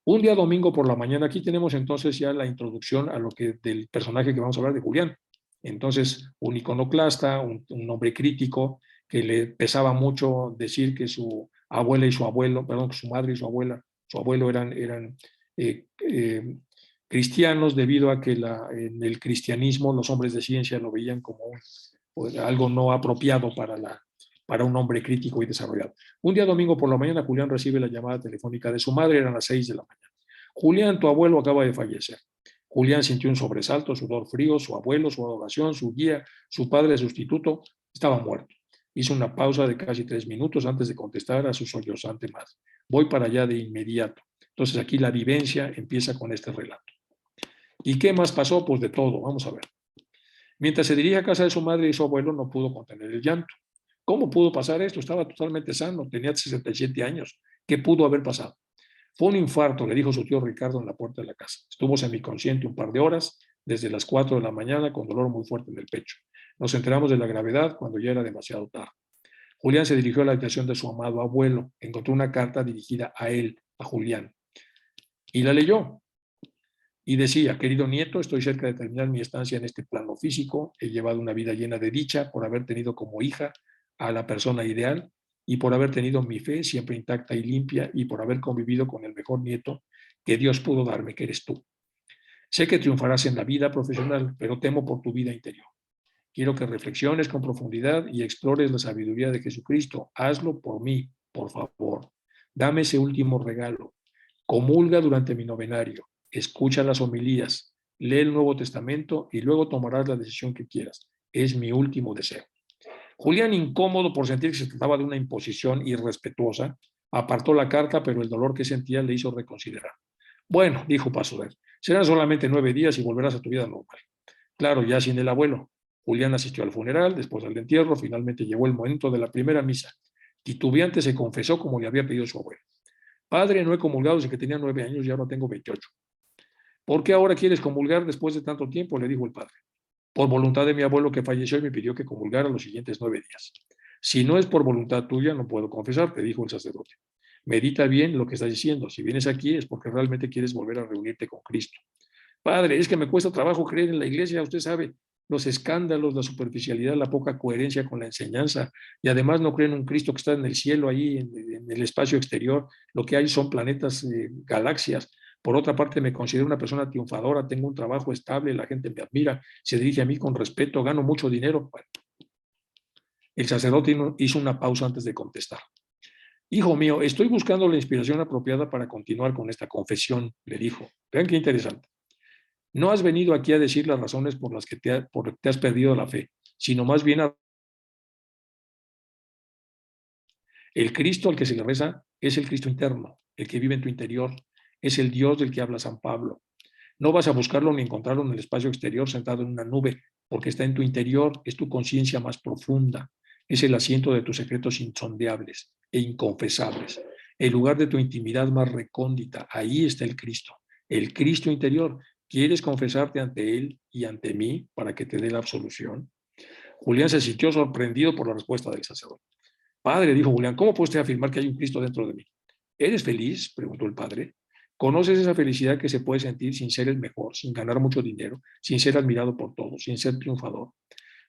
Un día domingo por la mañana, aquí tenemos entonces ya la introducción a lo que del personaje que vamos a hablar de Julián. Entonces, un iconoclasta, un hombre crítico, que le pesaba mucho decir que su abuela y su abuelo, perdón, que su madre y su abuelo eran eh, eh, cristianos debido a que en el cristianismo los hombres de ciencia lo veían como algo no apropiado para un hombre crítico y desarrollado. Un día domingo por la mañana, Julián recibe la llamada telefónica de su madre, eran las 6 de la mañana. Julián, tu abuelo acaba de fallecer. Julián sintió un sobresalto, sudor frío, su abuelo, su adoración, su guía, su padre sustituto, estaba muerto. Hizo una pausa de casi 3 minutos antes de contestar a su sollozante madre. Voy para allá de inmediato. Entonces aquí la vivencia empieza con este relato. ¿Y qué más pasó? Pues de todo, vamos a ver. Mientras se dirige a casa de su madre y su abuelo, no pudo contener el llanto. ¿Cómo pudo pasar esto? Estaba totalmente sano, tenía 67 años. ¿Qué pudo haber pasado? Fue un infarto, le dijo su tío Ricardo en la puerta de la casa. Estuvo semiconsciente un par de horas, desde las 4 de la mañana, con dolor muy fuerte en el pecho. Nos enteramos de la gravedad cuando ya era demasiado tarde. Julián se dirigió a la habitación de su amado abuelo. Encontró una carta dirigida a él, a Julián, y la leyó. Y decía, querido nieto, estoy cerca de terminar mi estancia en este plano físico. He llevado una vida llena de dicha por haber tenido como hija a la persona ideal y por haber tenido mi fe siempre intacta y limpia y por haber convivido con el mejor nieto que Dios pudo darme, que eres tú. Sé que triunfarás en la vida profesional, pero temo por tu vida interior. Quiero que reflexiones con profundidad y explores la sabiduría de Jesucristo. Hazlo por mí, por favor. Dame ese último regalo. Comulga durante mi novenario. Escucha las homilías. Lee el Nuevo Testamento y luego tomarás la decisión que quieras. Es mi último deseo. Julián, incómodo por sentir que se trataba de una imposición irrespetuosa, apartó la carta, pero el dolor que sentía le hizo reconsiderar. Bueno, dijo Pasuder, serán solamente 9 días y volverás a tu vida normal. Claro, ya sin el abuelo. Julián asistió al funeral, después al entierro, finalmente llegó el momento de la primera misa. Titubeante se confesó como le había pedido su abuelo. Padre, no he comulgado desde que tenía 9 años y ahora tengo 28. ¿Por qué ahora quieres comulgar después de tanto tiempo? Le dijo el padre. Por voluntad de mi abuelo que falleció y me pidió que comulgara los siguientes 9 días. Si no es por voluntad tuya, no puedo confesarte, dijo el sacerdote. Medita bien lo que estás diciendo. Si vienes aquí es porque realmente quieres volver a reunirte con Cristo. Padre, es que me cuesta trabajo creer en la iglesia, usted sabe, los escándalos, la superficialidad, la poca coherencia con la enseñanza, y además no creen en un Cristo que está en el cielo, ahí en el espacio exterior, lo que hay son planetas, galaxias. Por otra parte, me considero una persona triunfadora, tengo un trabajo estable, la gente me admira, se dirige a mí con respeto, gano mucho dinero. Bueno, el sacerdote hizo una pausa antes de contestar. Hijo mío, estoy buscando la inspiración apropiada para continuar con esta confesión, le dijo. Vean qué interesante. No has venido aquí a decir las razones por las que te has perdido la fe, sino más bien el Cristo al que se le reza es el Cristo interno, el que vive en tu interior, es el Dios del que habla San Pablo. No vas a buscarlo ni encontrarlo en el espacio exterior sentado en una nube, porque está en tu interior, es tu conciencia más profunda, es el asiento de tus secretos insondeables e inconfesables, el lugar de tu intimidad más recóndita. Ahí está el Cristo interior. ¿Quieres confesarte ante Él y ante mí para que te dé la absolución? Julián se sintió sorprendido por la respuesta del sacerdote. Padre, dijo Julián, ¿cómo puede usted afirmar que hay un Cristo dentro de mí? ¿Eres feliz? Preguntó el padre. ¿Conoces esa felicidad que se puede sentir sin ser el mejor, sin ganar mucho dinero, sin ser admirado por todos, sin ser triunfador?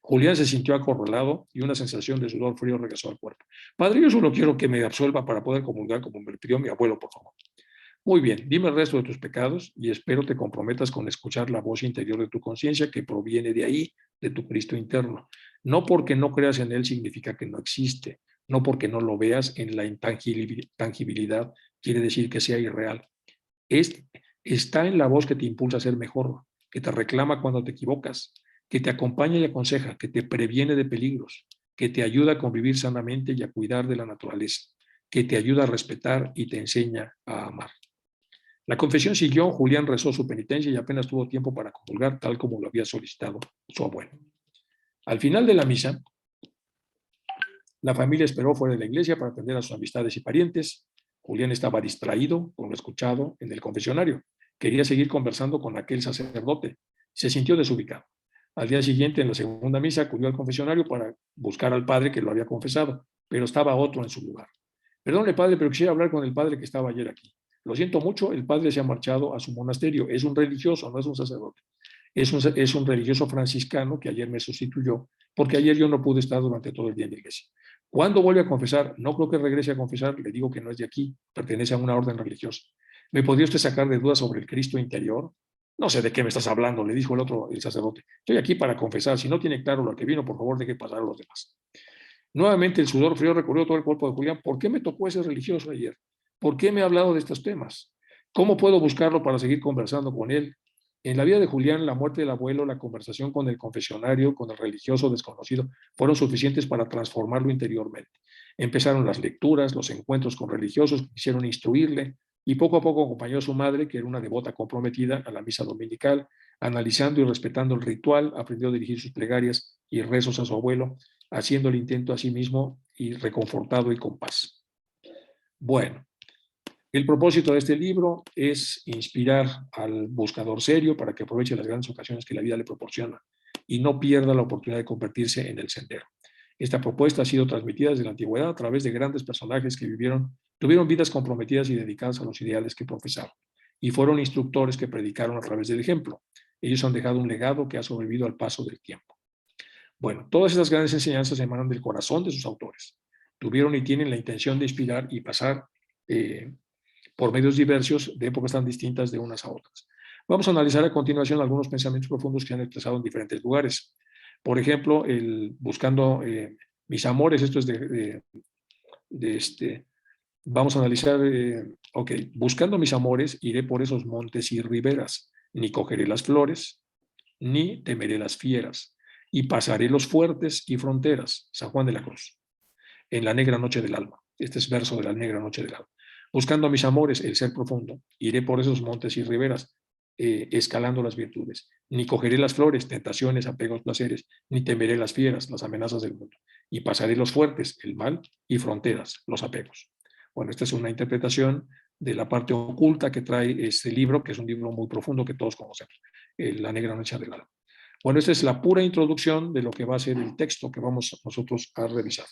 Julián se sintió acorralado y una sensación de sudor frío regresó al cuerpo. Padre, yo solo quiero que me absuelva para poder comulgar como me pidió mi abuelo, por favor. Muy bien, dime el resto de tus pecados y espero te comprometas con escuchar la voz interior de tu conciencia que proviene de ahí, de tu Cristo interno. No porque no creas en Él significa que no existe, no porque no lo veas en la intangibilidad quiere decir que sea irreal. Es, está en la voz que te impulsa a ser mejor, que te reclama cuando te equivocas, que te acompaña y aconseja, que te previene de peligros, que te ayuda a convivir sanamente y a cuidar de la naturaleza, que te ayuda a respetar y te enseña a amar. La confesión siguió, Julián rezó su penitencia y apenas tuvo tiempo para comulgar tal como lo había solicitado su abuelo. Al final de la misa, la familia esperó fuera de la iglesia para atender a sus amistades y parientes. Julián estaba distraído con lo escuchado en el confesionario. Quería seguir conversando con aquel sacerdote. Se sintió desubicado. Al día siguiente, en la segunda misa, acudió al confesionario para buscar al padre que lo había confesado, pero estaba otro en su lugar. Perdone, padre, pero quisiera hablar con el padre que estaba ayer aquí. Lo siento mucho, el padre se ha marchado a su monasterio. Es un religioso, no es un sacerdote. Es un religioso franciscano que ayer me sustituyó, porque ayer yo no pude estar durante todo el día en la iglesia. ¿Cuándo vuelve a confesar? No creo que regrese a confesar, le digo que no es de aquí, pertenece a una orden religiosa. ¿Me podría usted sacar de dudas sobre el Cristo interior? No sé de qué me estás hablando, le dijo el otro, el sacerdote. Estoy aquí para confesar, si no tiene claro lo que vino, por favor deje pasar a los demás. Nuevamente el sudor frío recorrió todo el cuerpo de Julián. ¿Por qué me tocó ese religioso ayer? ¿Por qué me ha hablado de estos temas? ¿Cómo puedo buscarlo para seguir conversando con él? En la vida de Julián, la muerte del abuelo, la conversación con el confesionario, con el religioso desconocido, fueron suficientes para transformarlo interiormente. Empezaron las lecturas, los encuentros con religiosos que quisieron instruirle, y poco a poco acompañó a su madre, que era una devota comprometida, a la misa dominical, analizando y respetando el ritual, aprendió a dirigir sus plegarias y rezos a su abuelo, haciendo el intento a sí mismo y reconfortado y con paz. Bueno, el propósito de este libro es inspirar al buscador serio para que aproveche las grandes ocasiones que la vida le proporciona y no pierda la oportunidad de convertirse en el sendero. Esta propuesta ha sido transmitida desde la antigüedad a través de grandes personajes que tuvieron vidas comprometidas y dedicadas a los ideales que profesaron, y fueron instructores que predicaron a través del ejemplo. Ellos han dejado un legado que ha sobrevivido al paso del tiempo. Bueno, todas estas grandes enseñanzas emanan del corazón de sus autores. Tuvieron y tienen la intención de inspirar y pasar por medios diversos de épocas tan distintas de unas a otras. Vamos a analizar a continuación algunos pensamientos profundos que han expresado en diferentes lugares. Por ejemplo, buscando mis amores, esto es vamos a analizar, ok, buscando mis amores, iré por esos montes y riberas, ni cogeré las flores, ni temeré las fieras, y pasaré los fuertes y fronteras, San Juan de la Cruz, en la negra noche del alma. Este es verso de la negra noche del alma. Buscando a mis amores, el ser profundo, iré por esos montes y riberas, escalando las virtudes. Ni cogeré las flores, tentaciones, apegos, placeres, ni temeré las fieras, las amenazas del mundo. Y pasaré los fuertes, el mal, y fronteras, los apegos. Bueno, esta es una interpretación de la parte oculta que trae este libro, que es un libro muy profundo que todos conocemos, La negra noche del alma. Bueno, esta es la pura introducción de lo que va a ser el texto que vamos nosotros a revisar.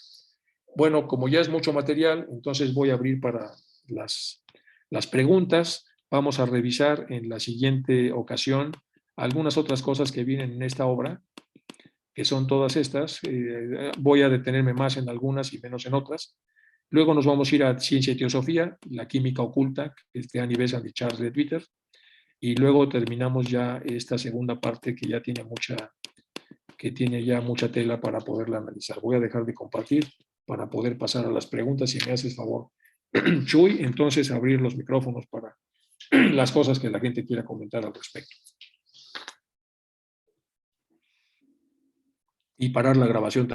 Bueno, como ya es mucho material, entonces voy a abrir para las preguntas. Vamos a revisar en la siguiente ocasión algunas otras cosas que vienen en esta obra, que son todas estas. Voy a detenerme más en algunas y menos en otras. Luego nos vamos a ir a Ciencia y Teosofía, la química oculta, que es de Annie Besant y Charles Leadbeater. Y luego terminamos ya esta segunda parte que tiene ya mucha tela para poderla analizar. Voy a dejar de compartir para poder pasar a las preguntas, si me haces favor, Chuy, entonces abrir los micrófonos para las cosas que la gente quiera comentar al respecto. y parar la grabación